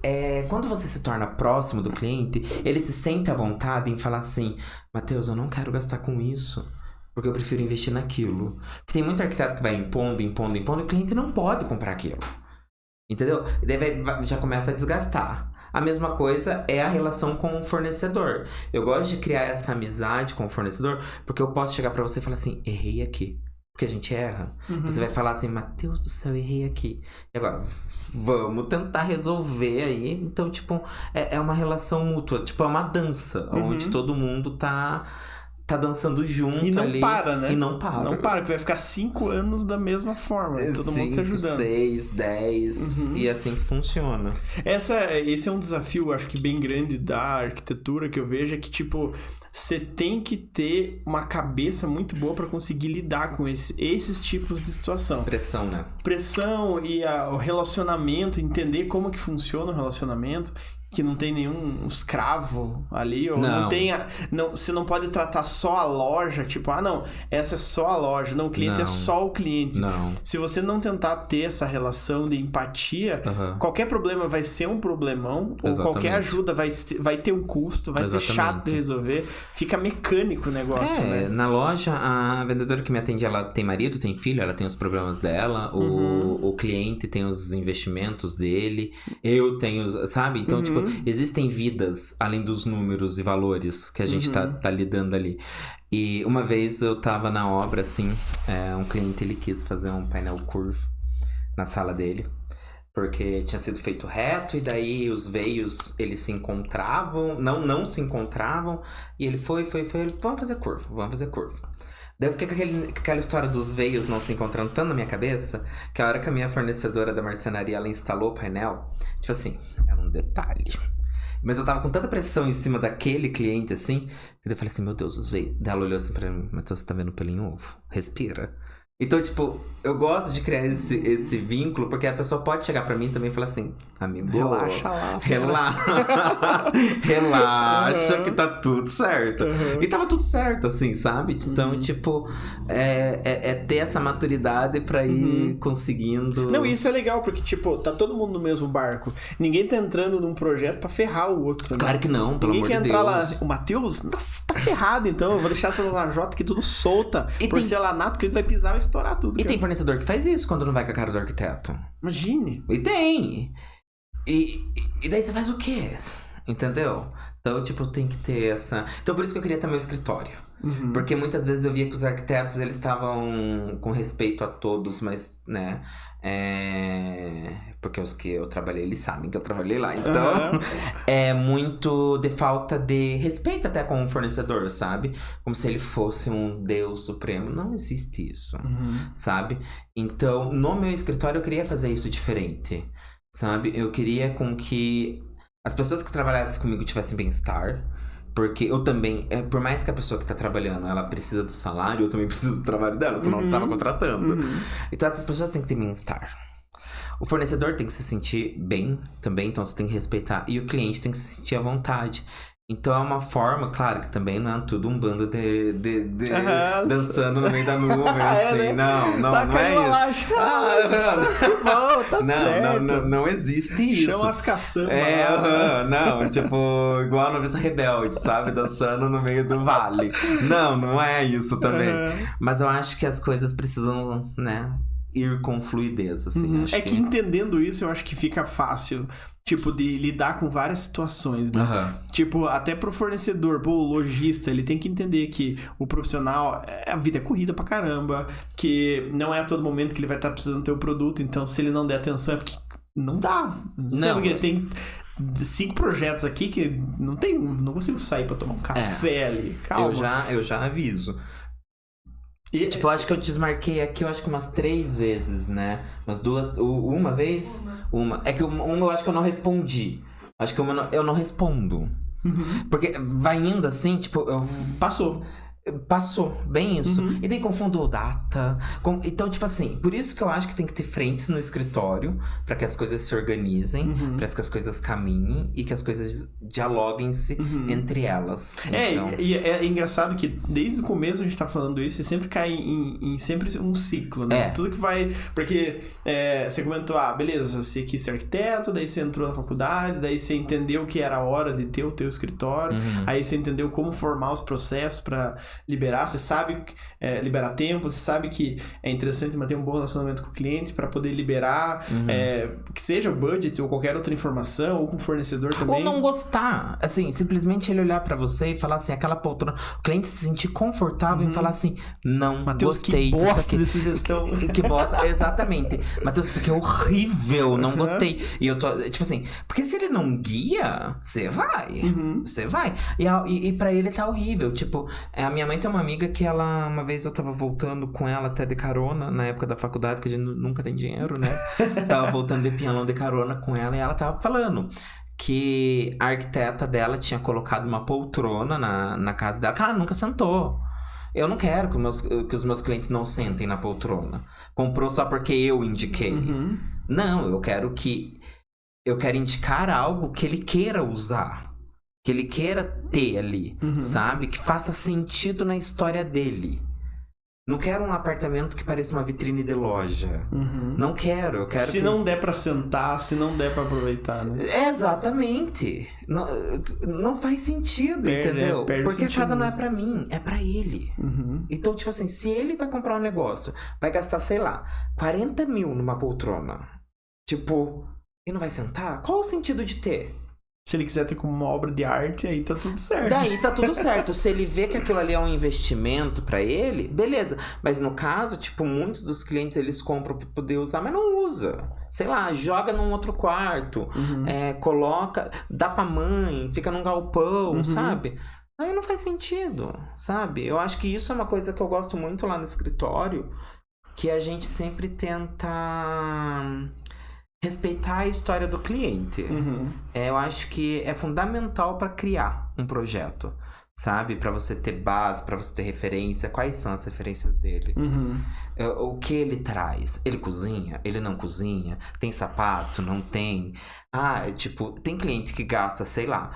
Quando você se torna próximo do cliente, ele se sente à vontade em falar assim: Matheus, eu não quero gastar com isso, porque eu prefiro investir naquilo. Porque tem muito arquiteto que vai impondo, e o cliente não pode comprar aquilo. Entendeu? E daí já começa a desgastar. A mesma coisa é a relação com o fornecedor. Eu gosto de criar essa amizade com o fornecedor, porque eu posso chegar pra você e falar assim: errei aqui. Porque a gente erra. Você vai falar assim: Matheus do céu, errei aqui. E agora, vamos tentar resolver aí. Então, tipo, é uma relação mútua. Tipo, é uma dança, onde todo mundo tá dançando junto. E não ali, para, né? E não para. Não para, porque vai ficar 5 anos da mesma forma. Todo mundo se ajudando. 6, 10. E é assim que funciona. Esse é um desafio, acho que bem grande da arquitetura que eu vejo. É que, tipo, você tem que ter uma cabeça muito boa pra conseguir lidar com esses tipos de situação. Pressão, né? Pressão e o relacionamento, entender como que funciona o relacionamento. Que não tem nenhum escravo ali, ou não tem você não pode tratar só a loja, tipo, não, essa é só a loja, não, o cliente é só o cliente. Não. Se você não tentar ter essa relação de empatia, qualquer problema vai ser um problemão, ou qualquer ajuda vai ter um custo, vai ser chato de resolver, fica mecânico o negócio, né? Na loja, a vendedora que me atende, ela tem marido, tem filho, ela tem os problemas dela, o cliente tem os investimentos dele, eu tenho, sabe? Então, tipo, existem vidas além dos números e valores que a gente tá lidando ali. E uma vez eu tava na obra, assim, um cliente, ele quis fazer um painel curvo na sala dele, porque tinha sido feito reto, e daí os veios, eles se encontravam, não se encontravam, e ele foi, vamos fazer curvo. Daí eu fiquei com aquela história dos veios não se encontrando tanto na minha cabeça, que a hora que a minha fornecedora da marcenaria, ela instalou o painel, tipo assim, era um detalhe. Mas eu tava com tanta pressão em cima daquele cliente, assim, que eu falei assim, meu Deus, os veios. Daí ela olhou assim pra mim: Matheus, você tá vendo pelo em ovo? Respira. Então, tipo, eu gosto de criar esse vínculo, porque a pessoa pode chegar pra mim também e falar assim: amigo, relaxa lá. Relaxa que tá tudo certo. E tava tudo certo, assim, sabe? Então, tipo, é ter essa maturidade pra ir conseguindo... Não, isso é legal, porque, tipo, tá todo mundo no mesmo barco. Ninguém tá entrando num projeto pra ferrar o outro, né? Claro que não, pelo amor de Deus. Ninguém quer entrar lá... O Matheus, nossa, tá ferrado, então. Eu vou deixar essa lajota aqui tudo solta. E porcelanato, que ele vai pisar, vai estourar tudo. E tem fornecedor que faz isso quando não vai com a cara do arquiteto. Imagine. E tem. E daí você faz o quê? Entendeu? Então, tipo, tem que ter essa... Então, por isso que eu queria ter meu escritório. Porque muitas vezes eu via que os arquitetos, eles estavam com respeito a todos, mas, né... Porque os que eu trabalhei, eles sabem que eu trabalhei lá. Então, é muito de falta de respeito até com o fornecedor, sabe? Como se ele fosse um Deus supremo. Não existe isso, sabe? Então, no meu escritório, eu queria fazer isso diferente, sabe? Eu queria com que as pessoas que trabalhassem comigo tivessem bem-estar. Porque eu também, por mais que a pessoa que tá trabalhando, ela precisa do salário, eu também preciso do trabalho dela, senão eu não tava contratando. Então essas pessoas têm que ter bem-estar. O fornecedor tem que se sentir bem também, então você tem que respeitar. E o cliente tem que se sentir à vontade. Então é uma forma, claro que também não é tudo um bando de dançando no meio da nuvem, assim. Né? Não é isso. Tá certo. Não existe isso. Chama as caçambas. Não, tipo, igual a Noviça Rebelde, sabe? Dançando no meio do vale. Não é isso também. Mas eu acho que as coisas precisam, né, ir com fluidez, assim. Acho que entendendo isso, eu acho que fica fácil, tipo, de lidar com várias situações, né? Tipo, até pro fornecedor, o lojista, ele tem que entender que o profissional, a vida é corrida pra caramba, que não é a todo momento que ele vai estar precisando do teu produto, então se ele não der atenção é porque não dá. Não. Porque 5 projetos aqui que não consigo sair pra tomar um café ali. Calma. Eu já aviso. Tipo, eu acho que eu desmarquei aqui, eu acho que umas 3 vezes, né? Umas 2, uma vez? Uma. É que uma eu acho que eu não respondi. Acho que eu não respondo. Porque vai indo assim, tipo, Passou, bem isso. E daí confundo data. Então, tipo assim, por isso que eu acho que tem que ter frentes no escritório pra que as coisas se organizem, pra que as coisas caminhem e que as coisas dialoguem-se entre elas. Então... E é engraçado que desde o começo a gente tá falando isso e sempre cai em sempre um ciclo, né? Tudo que vai... Porque você comentou, beleza, você quis ser arquiteto, daí você entrou na faculdade, daí você entendeu que era a hora de ter o teu escritório, aí você entendeu como formar os processos pra liberar, você sabe liberar tempo, você sabe que é interessante manter um bom relacionamento com o cliente para poder liberar, que seja o budget ou qualquer outra informação, ou com o fornecedor também. Ou não gostar, assim, simplesmente ele olhar para você e falar assim, aquela poltrona, o cliente se sentir confortável e falar assim, não, Mateus, gostei que bosta disso aqui. De sugestão. Que bosta, exatamente. Mateus, isso aqui é horrível, não gostei. E eu tô, tipo assim, porque se ele não guia, você vai. Você vai. E pra ele tá horrível, tipo, a minha mãe tem uma amiga que ela, uma vez eu tava voltando com ela até de carona, na época da faculdade, que a gente nunca tem dinheiro, né? Tava voltando de Pinhalão de carona com ela e ela tava falando que a arquiteta dela tinha colocado uma poltrona na casa dela, cara, nunca sentou. Eu não quero que os meus clientes não sentem na poltrona. Comprou só porque eu indiquei. Não, eu quero indicar algo que ele queira usar. Que ele queira ter ali, sabe? Que faça sentido na história dele. Não quero um apartamento que pareça uma vitrine de loja. Não quero, eu quero se não der pra sentar, se não der pra aproveitar, né? Exatamente. Não faz sentido, entendeu? Porque a casa não é pra mim, é pra ele. Então, tipo assim, se ele vai comprar um negócio, vai gastar, sei lá, 40 mil numa poltrona. Tipo, e não vai sentar? Qual o sentido de ter? Se ele quiser ter como uma obra de arte, aí tá tudo certo. Daí tá tudo certo. Se ele vê que aquilo ali é um investimento pra ele, beleza. Mas no caso, tipo, muitos dos clientes eles compram pra poder usar, mas não usa. Sei lá, joga num outro quarto, coloca, dá pra mãe, fica num galpão, sabe? Aí não faz sentido, sabe? Eu acho que isso é uma coisa que eu gosto muito lá no escritório, que a gente sempre tenta respeitar a história do cliente. Eu acho que é fundamental para criar um projeto, sabe? Para você ter base, para você ter referência. Quais são as referências dele? O que ele traz? Ele cozinha? Ele não cozinha? Tem sapato? Não tem? Tipo, tem cliente que gasta, sei lá,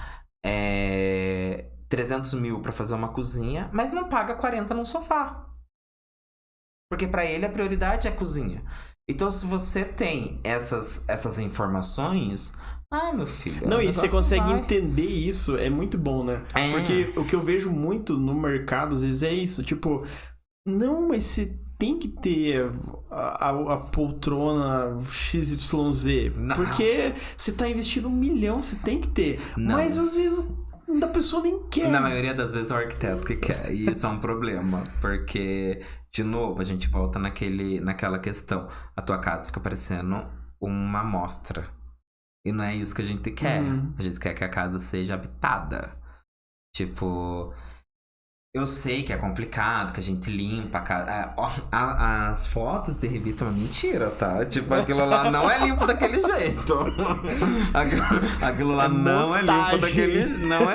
300 mil para fazer uma cozinha, mas não paga 40 num sofá. Porque para ele a prioridade é a cozinha. Então, se você tem essas informações... meu filho... Não, e você consegue entender isso, é muito bom, né? Porque o que eu vejo muito no mercado, às vezes, é isso. Tipo, não, mas você tem que ter a poltrona XYZ. Não. Porque você tá investindo 1 milhão, você tem que ter. Não. Mas, às vezes... a pessoa nem quer. Na maioria das vezes é o arquiteto que quer. E isso é um problema. Porque, de novo, a gente volta naquela questão. A tua casa fica parecendo uma amostra. E não é isso que a gente quer. A gente quer que a casa seja habitada. Tipo... Eu sei que é complicado, que a gente limpa a casa. As fotos de revista é uma mentira, tá? Tipo, aquilo lá não é limpo daquele jeito. Aquilo lá não é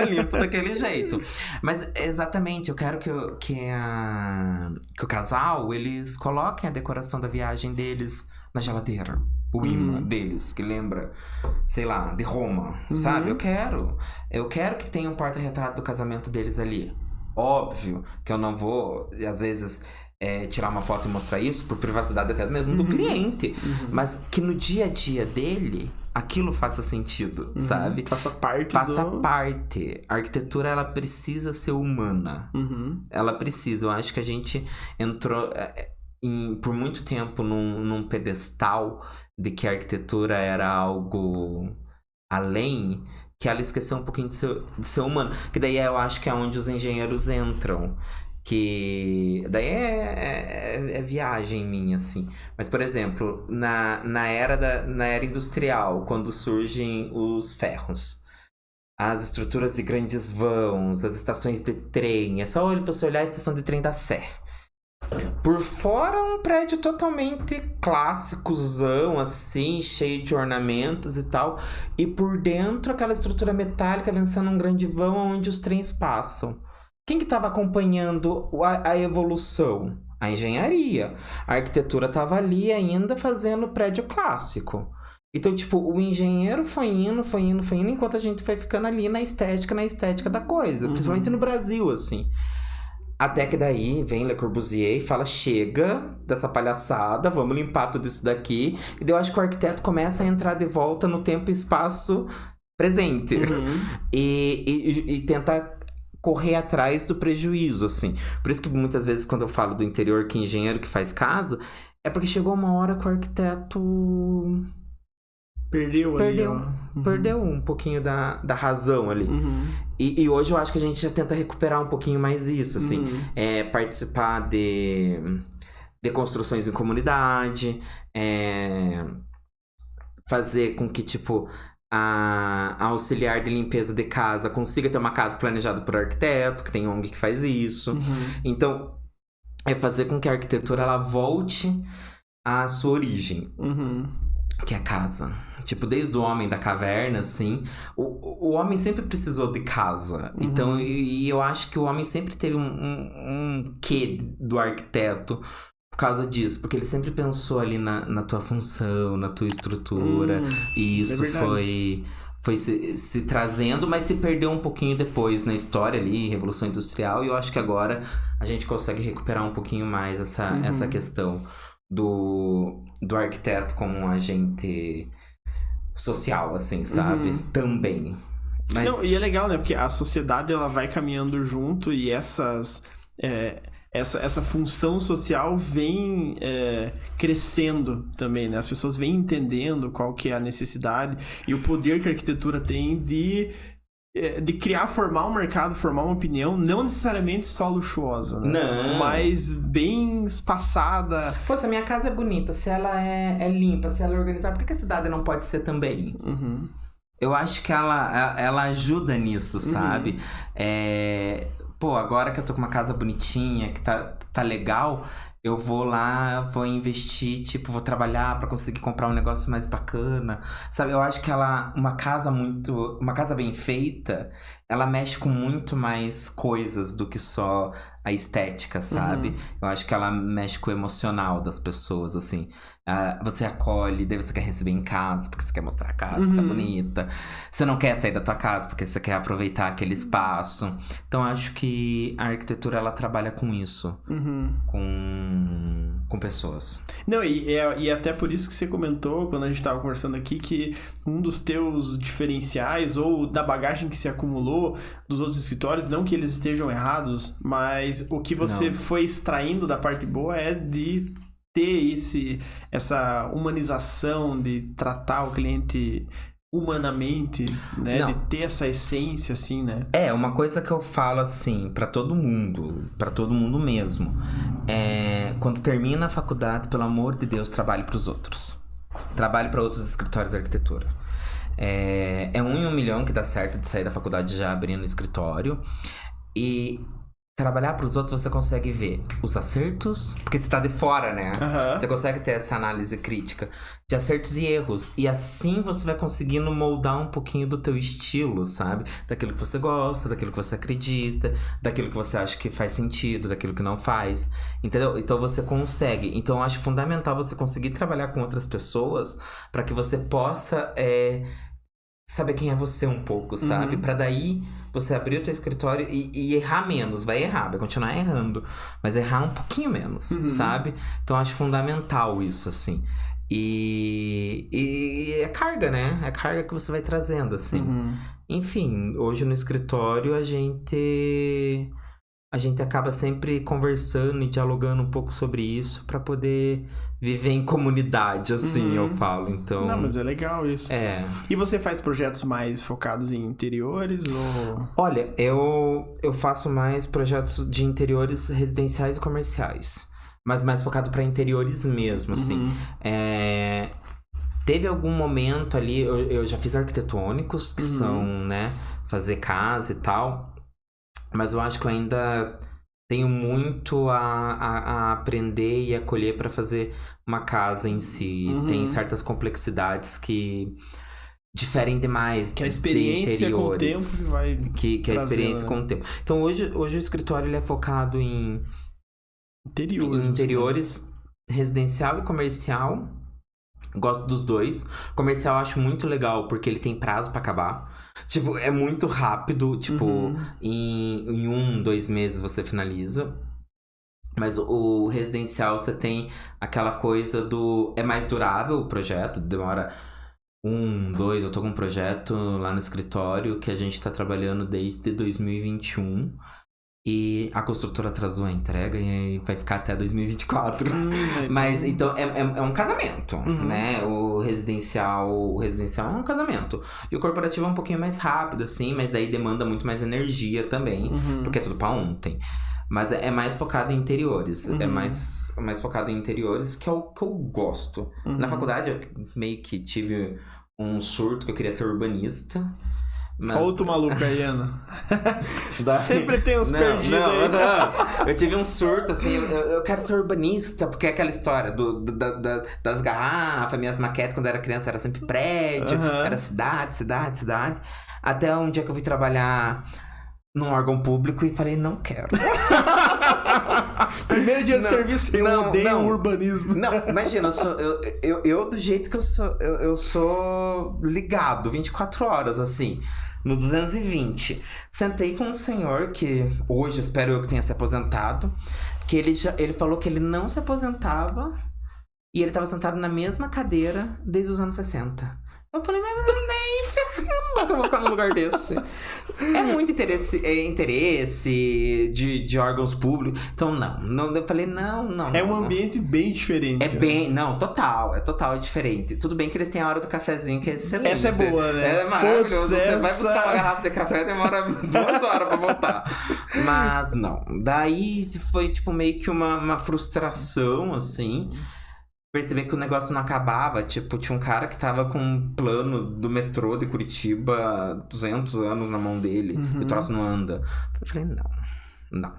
limpo daquele jeito. Mas, exatamente, eu quero que o casal, eles coloquem a decoração da viagem deles na geladeira. O imã deles, que lembra, sei lá, de Roma, sabe? Eu quero que tenha um porta-retrato do casamento deles ali. Óbvio que eu não vou, às vezes, tirar uma foto e mostrar isso por privacidade até mesmo do cliente. Mas que no dia a dia dele, aquilo faça sentido, sabe? Faça parte. A arquitetura, ela precisa ser humana. Ela precisa. Eu acho que a gente entrou por muito tempo num pedestal de que a arquitetura era algo além... que ela esqueceu um pouquinho de ser humano. Que daí eu acho que é onde os engenheiros entram. Que daí é viagem minha, assim. Mas, por exemplo, na era industrial, quando surgem os ferros, as estruturas de grandes vãos, as estações de trem, é só você olhar a estação de trem da Sé. Por fora, um prédio totalmente clássicozão, assim, cheio de ornamentos e tal. E por dentro, aquela estrutura metálica vencendo um grande vão onde os trens passam. Quem que estava acompanhando a evolução? A engenharia. A arquitetura estava ali ainda fazendo prédio clássico. Então, tipo, o engenheiro foi indo, enquanto a gente foi ficando ali na estética da coisa. Principalmente no Brasil, assim. Até que daí vem Le Corbusier e fala, chega dessa palhaçada, vamos limpar tudo isso daqui. E daí eu acho que o arquiteto começa a entrar de volta no tempo e espaço presente. E tenta correr atrás do prejuízo, assim. Por isso que muitas vezes quando eu falo do interior que engenheiro que faz casa, é porque chegou uma hora que o arquiteto perdeu um pouquinho da razão ali. E hoje eu acho que a gente já tenta recuperar um pouquinho mais isso, assim. Participar de construções em comunidade, fazer com que, tipo, a auxiliar de limpeza de casa consiga ter uma casa planejada por arquiteto, que tem ONG que faz isso. Então, é fazer com que a arquitetura ela volte à sua origem, que é a casa. Tipo, desde o homem da caverna, assim, o homem sempre precisou de casa. Então, e eu acho que o homem sempre teve um quê do arquiteto por causa disso, porque ele sempre pensou ali na tua função, na tua estrutura, e isso foi se trazendo, mas se perdeu um pouquinho depois na história ali, Revolução Industrial, e eu acho que agora a gente consegue recuperar um pouquinho mais essa questão do arquiteto como um agente social, assim, sabe? Também. Mas... Não, e é legal, né? Porque a sociedade, ela vai caminhando junto e essa função social vem crescendo também, né? As pessoas vêm entendendo qual que é a necessidade e o poder que a arquitetura tem de formar um mercado, formar uma opinião, não necessariamente só luxuosa, né? Não. Mas bem espaçada. Pô, se a minha casa é bonita, se ela é limpa, se ela é organizada, por que a cidade não pode ser também? Eu acho que ela ajuda nisso, sabe? Pô, agora que eu tô com uma casa bonitinha, que tá legal, eu vou lá, vou investir, tipo, vou trabalhar pra conseguir comprar um negócio mais bacana, sabe? Eu acho que uma casa bem feita, ela mexe com muito mais coisas do que só a estética, sabe? Eu acho que ela mexe com o emocional das pessoas, assim. Você acolhe, daí você quer receber em casa, porque você quer mostrar a casa, que tá bonita. Você não quer sair da tua casa, porque você quer aproveitar aquele espaço. Então, acho que a arquitetura, ela trabalha com isso. Com pessoas. Não, e até por isso que você comentou, quando a gente tava conversando aqui, que um dos teus diferenciais, ou da bagagem que se acumulou dos outros escritórios, não que eles estejam errados, mas o que você foi extraindo da parte boa é de ter essa humanização, de tratar o cliente humanamente, né? Não. De ter essa essência, assim, né? Uma coisa que eu falo, assim, pra todo mundo mesmo, quando termina a faculdade, pelo amor de Deus, trabalhe pros outros. Trabalhe pra outros escritórios de arquitetura. É 1 em 1 milhão que dá certo de sair da faculdade já abrindo escritório. E trabalhar pros outros, você consegue ver os acertos, porque você tá de fora, né? Você consegue ter essa análise crítica de acertos e erros. E assim você vai conseguindo moldar um pouquinho do teu estilo, sabe? Daquilo que você gosta, daquilo que você acredita, daquilo que você acha que faz sentido, daquilo que não faz. Entendeu? Então você consegue. Então eu acho fundamental você conseguir trabalhar com outras pessoas para que você possa saber quem é você um pouco, sabe? Pra daí você abrir o teu escritório e errar menos. Vai errar, vai continuar errando, mas errar um pouquinho menos, sabe? Então eu acho fundamental isso, assim. E é carga, né? É carga que você vai trazendo, assim. Enfim, hoje no escritório a gente a gente acaba sempre conversando e dialogando um pouco sobre isso pra poder viver em comunidade, assim, eu falo. Então... Não, mas é legal isso. E você faz projetos mais focados em interiores ou... Olha, eu faço mais projetos de interiores residenciais e comerciais. Mas mais focado pra interiores mesmo, assim. Teve algum momento ali... Eu já fiz arquitetônicos, que são, né? Fazer casa e tal. Mas eu acho que eu ainda tenho muito a aprender e a colher para fazer uma casa em si. Tem certas complexidades que diferem demais. Que a experiência com o tempo vai que a experiência com o tempo. Então hoje o escritório ele é focado em interiores residencial e comercial. Gosto dos dois. Comercial eu acho muito legal, porque ele tem prazo pra acabar. Tipo, é muito rápido. Tipo, em 1-2 meses você finaliza. Mas o residencial você tem aquela coisa do... É mais durável o projeto, demora 2... Eu tô com um projeto lá no escritório que a gente tá trabalhando desde 2021. E a construtora atrasou a entrega e vai ficar até 2024. Mas, então, é um casamento, né? O residencial é um casamento. E o corporativo é um pouquinho mais rápido, assim, mas daí demanda muito mais energia também, porque é tudo pra ontem. Mas é mais focado em interiores. É mais focado em interiores, que é o que eu gosto. Na faculdade, eu meio que tive um surto que eu queria ser urbanista. Mas... Outro maluco aí, Ana. Sempre tem uns perdidos aí. Não. Eu tive um surto, assim, eu quero ser urbanista, porque é aquela história das garrafas, minhas maquetes quando eu era criança era sempre prédio, era cidade. Até um dia que eu fui trabalhar num órgão público e falei, não quero. Primeiro dia de serviço, eu odeio o urbanismo. Não, imagina, eu do jeito que eu sou ligado 24 horas, assim, no 220. Sentei com um senhor que hoje espero eu que tenha se aposentado, que ele falou que ele não se aposentava e ele estava sentado na mesma cadeira desde os anos 60. Eu falei, mas nem ferrando que eu vou ficar num lugar desse. É muito interesse de órgãos públicos. Então, não. Eu falei, não. É um ambiente bem diferente. Não, total. É total diferente. Tudo bem que eles têm a hora do cafezinho, que é excelente. Essa é boa, né? É maravilhoso. Você vai buscar uma garrafa de café, demora 2 horas pra voltar. Mas, não. Daí foi, tipo, meio que uma frustração, assim. Perceber que o negócio não acabava. Tipo, tinha um cara que tava com um plano do metrô de Curitiba há 200 anos na mão dele. E o troço não anda. Eu falei, não.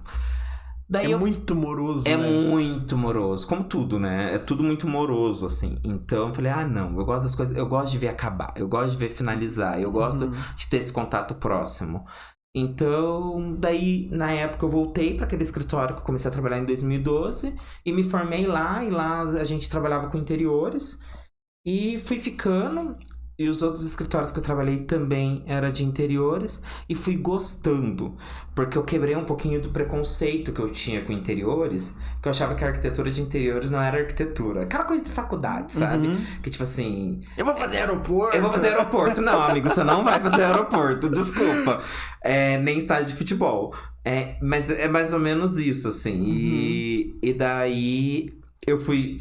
Daí muito moroso, né? Muito moroso. Como tudo, né? É tudo muito moroso, assim. Então, eu falei, não. Eu gosto das coisas... Eu gosto de ver acabar. Eu gosto de ver finalizar. Eu gosto de ter esse contato próximo. Então, daí, na época, eu voltei para aquele escritório que eu comecei a trabalhar em 2012 e me formei lá, e lá a gente trabalhava com interiores e fui ficando. E os outros escritórios que eu trabalhei também era de interiores e fui gostando, porque eu quebrei um pouquinho do preconceito que eu tinha com interiores, que eu achava que a arquitetura de interiores não era arquitetura. Aquela coisa de faculdade, sabe? Que tipo assim... Eu vou fazer aeroporto. Não, amigo, você não vai fazer aeroporto, desculpa. Nem estádio de futebol. Mas é mais ou menos isso, assim. E daí eu fui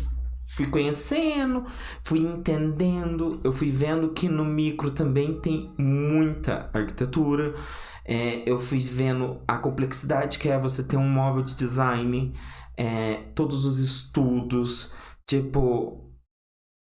conhecendo, fui entendendo, eu fui vendo que no micro também tem muita arquitetura. Eu fui vendo a complexidade que é você ter um móvel de design, todos os estudos, tipo,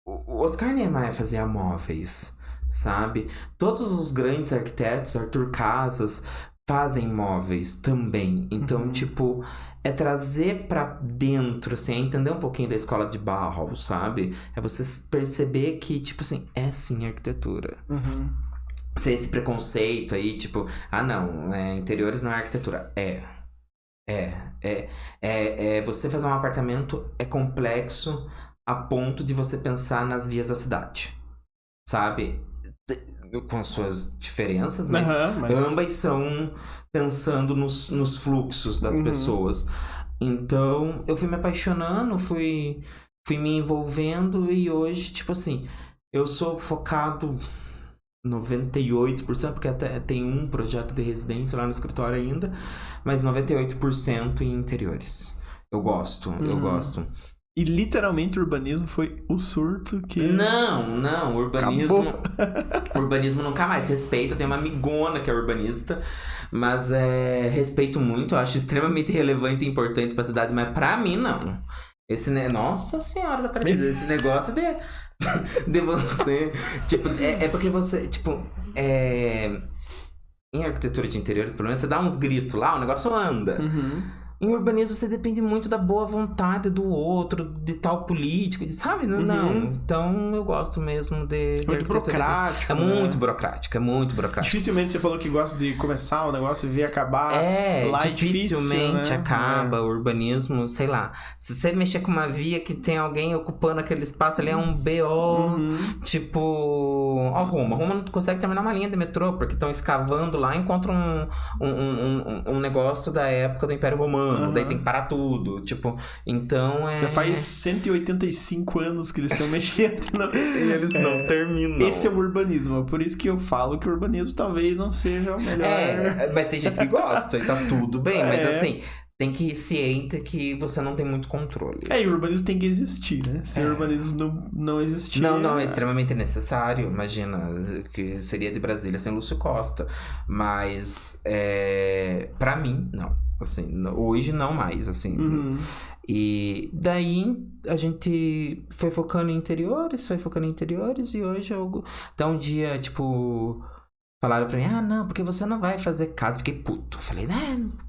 o Oscar Niemeyer fazia móveis, sabe? Todos os grandes arquitetos, Arthur Casas, fazem móveis também. Então, tipo, é trazer pra dentro, assim, é entender um pouquinho da escola de Bauhaus, sabe? É você perceber que, tipo assim, é sim arquitetura. Sem esse preconceito aí, tipo, não, interiores não é arquitetura. Você fazer um apartamento é complexo a ponto de você pensar nas vias da cidade, sabe? Com as suas diferenças, mas ambas são pensando nos fluxos das pessoas. Então, eu fui me apaixonando, fui me envolvendo e hoje, tipo assim, eu sou focado 98%, porque até tem um projeto de residência lá no escritório ainda, mas 98% em interiores. Eu gosto. E literalmente o urbanismo foi o surto que... Não, urbanismo... Acabou. Urbanismo nunca mais. Respeito, eu tenho uma amigona que é urbanista, mas respeito muito, eu acho extremamente relevante e importante pra cidade, mas pra mim não. Nossa senhora, da Aparecida, esse negócio de você... Tipo, é porque você, tipo... Em arquitetura de interiores, pelo menos, você dá uns gritos lá, o negócio anda. Em urbanismo, você depende muito da boa vontade do outro, de tal político, sabe? Não. Então, eu gosto mesmo de muito burocrático. É muito burocrático. Dificilmente você falou que gosta de começar o negócio e ver acabar. Lá dificilmente difícil, né? acaba o urbanismo, sei lá. Se você mexer com uma via que tem alguém ocupando aquele espaço ali, é um BO. Tipo, ó, Roma não consegue terminar uma linha de metrô, porque estão escavando lá e encontram um negócio da época do Império Romano. Daí tem que parar tudo, tipo, então Já faz 185 anos que eles estão mexendo. E eles não terminam. Esse é o urbanismo, por isso que eu falo que o urbanismo talvez não seja o melhor. Mas tem gente que gosta, e tá tudo bem, mas assim... Tem que ir ciente que você não tem muito controle. E o urbanismo tem que existir, né? Se o urbanismo não existir... Não, é extremamente necessário. Imagina, que seria de Brasília sem Lúcio Costa. Mas, pra mim, não. Assim, hoje não mais, assim. E daí, a gente foi focando em interiores, e hoje eu... Dá um dia, tipo... Falaram pra mim, não, porque você não vai fazer casa. Fiquei puto. Falei,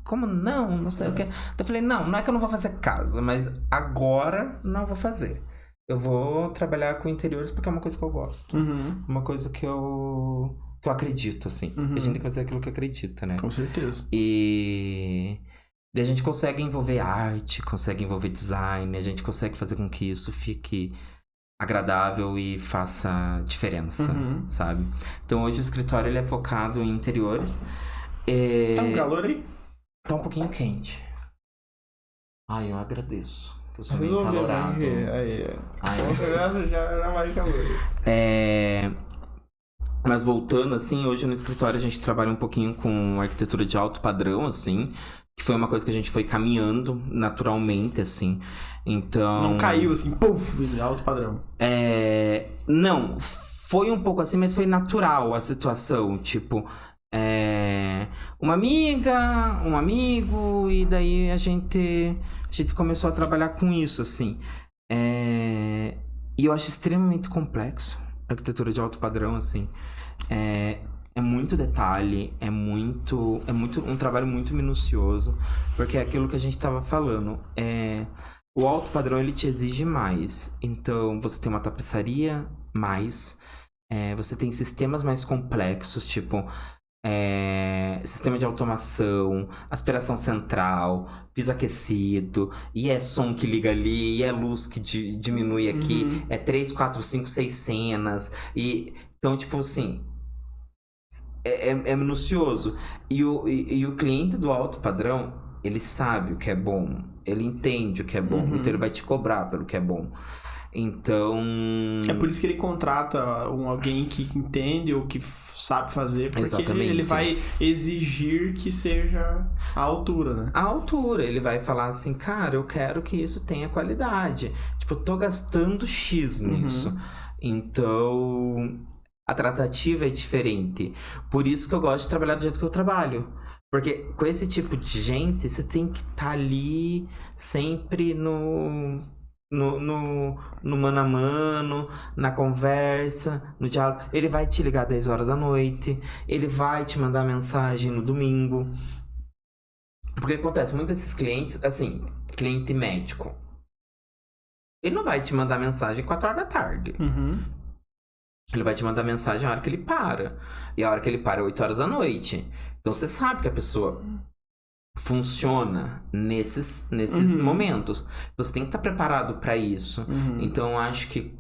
como não? Não sei o que. Eu falei, não é que eu não vou fazer casa, mas agora não vou fazer. Eu vou trabalhar com interiores porque é uma coisa que eu gosto. Uma coisa que eu acredito, assim. A gente tem que fazer aquilo que acredita, né? Com certeza. E a gente consegue envolver arte, consegue envolver design, a gente consegue fazer com que isso fique... agradável e faça diferença, sabe? Então hoje o escritório ele é focado em interiores. Tá um calor aí? Tá um pouquinho quente. Eu agradeço. Eu sou meio calorado. Já vai calor. Mas voltando, assim, hoje no escritório a gente trabalha um pouquinho com arquitetura de alto padrão, assim. Que foi uma coisa que a gente foi caminhando naturalmente, assim. Então... Não caiu assim, puf, alto padrão. Não, foi um pouco assim, mas foi natural a situação. Tipo, uma amiga, um amigo, e daí a gente começou a trabalhar com isso, assim. E eu acho extremamente complexo a arquitetura de alto padrão, assim. É muito detalhe, é muito um trabalho muito minucioso, porque é aquilo que a gente estava falando. O alto padrão, ele te exige mais. Então, você tem uma tapeçaria mais, você tem sistemas mais complexos, tipo... sistema de automação, aspiração central, piso aquecido, e é som que liga ali, e é luz que diminui aqui, 3, 4, 5, 6 cenas, e... Então, tipo assim... É minucioso. E o cliente do alto padrão, ele sabe o que é bom. Ele entende o que é bom. Então ele vai te cobrar pelo que é bom. Então... É por isso que ele contrata alguém que entende ou que sabe fazer. Porque ele vai exigir que seja a altura, né? A altura. Ele vai falar assim, cara, eu quero que isso tenha qualidade. Tipo, eu tô gastando X nisso. Então... A tratativa é diferente. Por isso que eu gosto de trabalhar do jeito que eu trabalho. Porque com esse tipo de gente, você tem que estar ali sempre no mano a mano, na conversa, no diálogo. Ele vai te ligar 10 horas da noite. Ele vai te mandar mensagem no domingo. Porque acontece, muitos desses clientes, assim, cliente médico, ele não vai te mandar mensagem 4 horas da tarde. Ele vai te mandar mensagem na hora que ele para. E a hora que ele para é 8 horas da noite. Então você sabe que a pessoa funciona nesses momentos. Então você tem que estar preparado para isso. Então eu acho que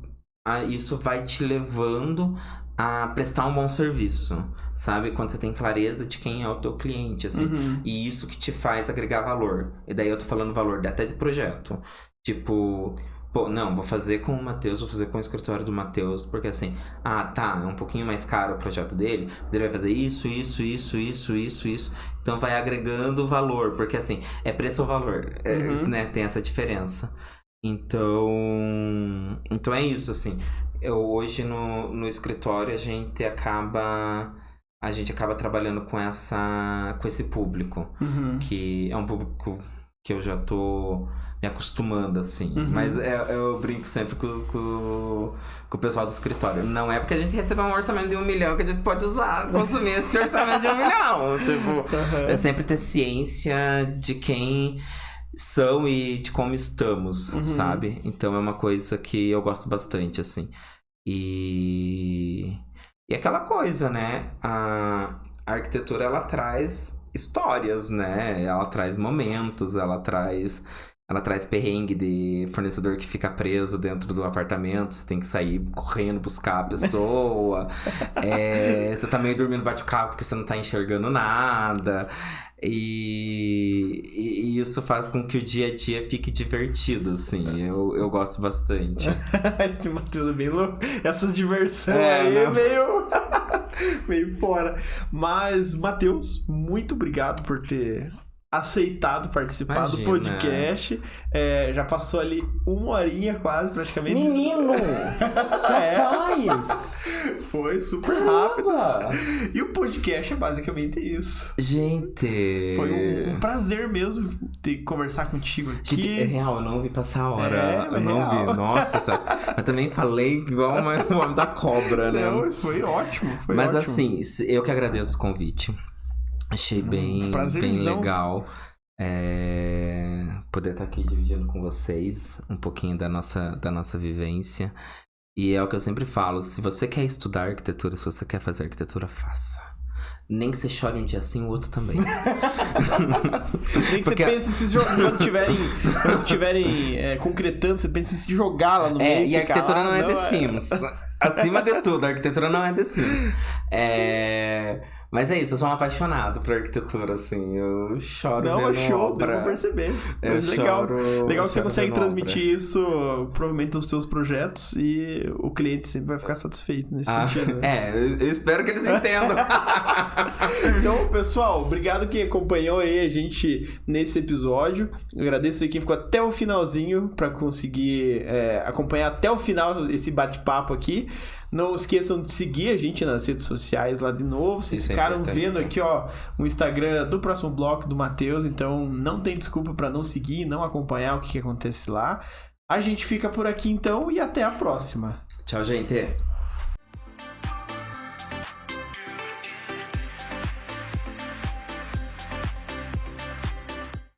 isso vai te levando a prestar um bom serviço, sabe? Quando você tem clareza de quem é o teu cliente, assim. E isso que te faz agregar valor. E daí eu tô falando valor até de projeto. Tipo... pô, não, vou fazer com o Matheus, vou fazer com o escritório do Matheus, porque assim, tá, é um pouquinho mais caro o projeto dele, mas ele vai fazer isso. Então vai agregando valor, porque assim, é preço ou valor, né? Tem essa diferença. Então é isso, assim. Hoje no escritório a gente acaba trabalhando com esse público, que é um público que eu já tô me acostumando, assim. Mas eu brinco sempre com o pessoal do escritório. Não é porque a gente recebeu um orçamento de 1 milhão que a gente pode consumir esse orçamento de 1 milhão. Tipo, é sempre ter ciência de quem são e de como estamos, sabe? Então é uma coisa que eu gosto bastante, assim. E aquela coisa, né? A arquitetura, ela traz histórias, né? Ela traz momentos, ela traz perrengue de fornecedor que fica preso dentro do apartamento, você tem que sair correndo buscar a pessoa. Você tá meio dormindo bate-carro porque você não tá enxergando nada. E isso faz com que o dia a dia fique divertido, assim. Eu gosto bastante. Esse Matheus é bem louco. Essa diversão aí é meio fora. Mas, Matheus, muito obrigado por ter aceitado participar do podcast. Já passou ali 1 horinha quase, praticamente. Menino! Capaz! Foi super rápido. E o podcast é basicamente isso. Gente! Foi um prazer mesmo de conversar contigo aqui. Gente, é real, eu não vi passar a hora. Eu não vi. Nossa, eu também falei igual o homem da cobra, né? Não, isso foi ótimo. Mas assim, eu que agradeço o convite. Achei bem legal poder estar aqui dividindo com vocês um pouquinho da nossa vivência. E é o que eu sempre falo, se você quer estudar arquitetura, se você quer fazer arquitetura, faça. Nem que você chore um dia assim, o outro também. Nem que você pense em se jogar. Quando tiverem concretando, você pensa em se jogar lá no meio. E a arquitetura não é The Sims. Acima de tudo, a arquitetura não é The Sims. Mas é isso, eu sou um apaixonado por arquitetura, assim. Eu choro vendo show, obra. Deu pra perceber. Mas legal que você consegue transmitir isso, provavelmente, nos seus projetos, e o cliente sempre vai ficar satisfeito nesse sentido. Né? Eu espero que eles entendam. Então, pessoal, obrigado quem acompanhou aí a gente nesse episódio. Eu agradeço aí quem ficou até o finalzinho pra conseguir acompanhar até o final esse bate-papo aqui. Não esqueçam de seguir a gente nas redes sociais lá de novo. Vocês ficaram vendo aqui, ó, o Instagram do próximo bloco do Matheus. Então não tem desculpa pra não seguir, não acompanhar o que acontece lá. A gente fica por aqui então e até a próxima. Tchau, gente.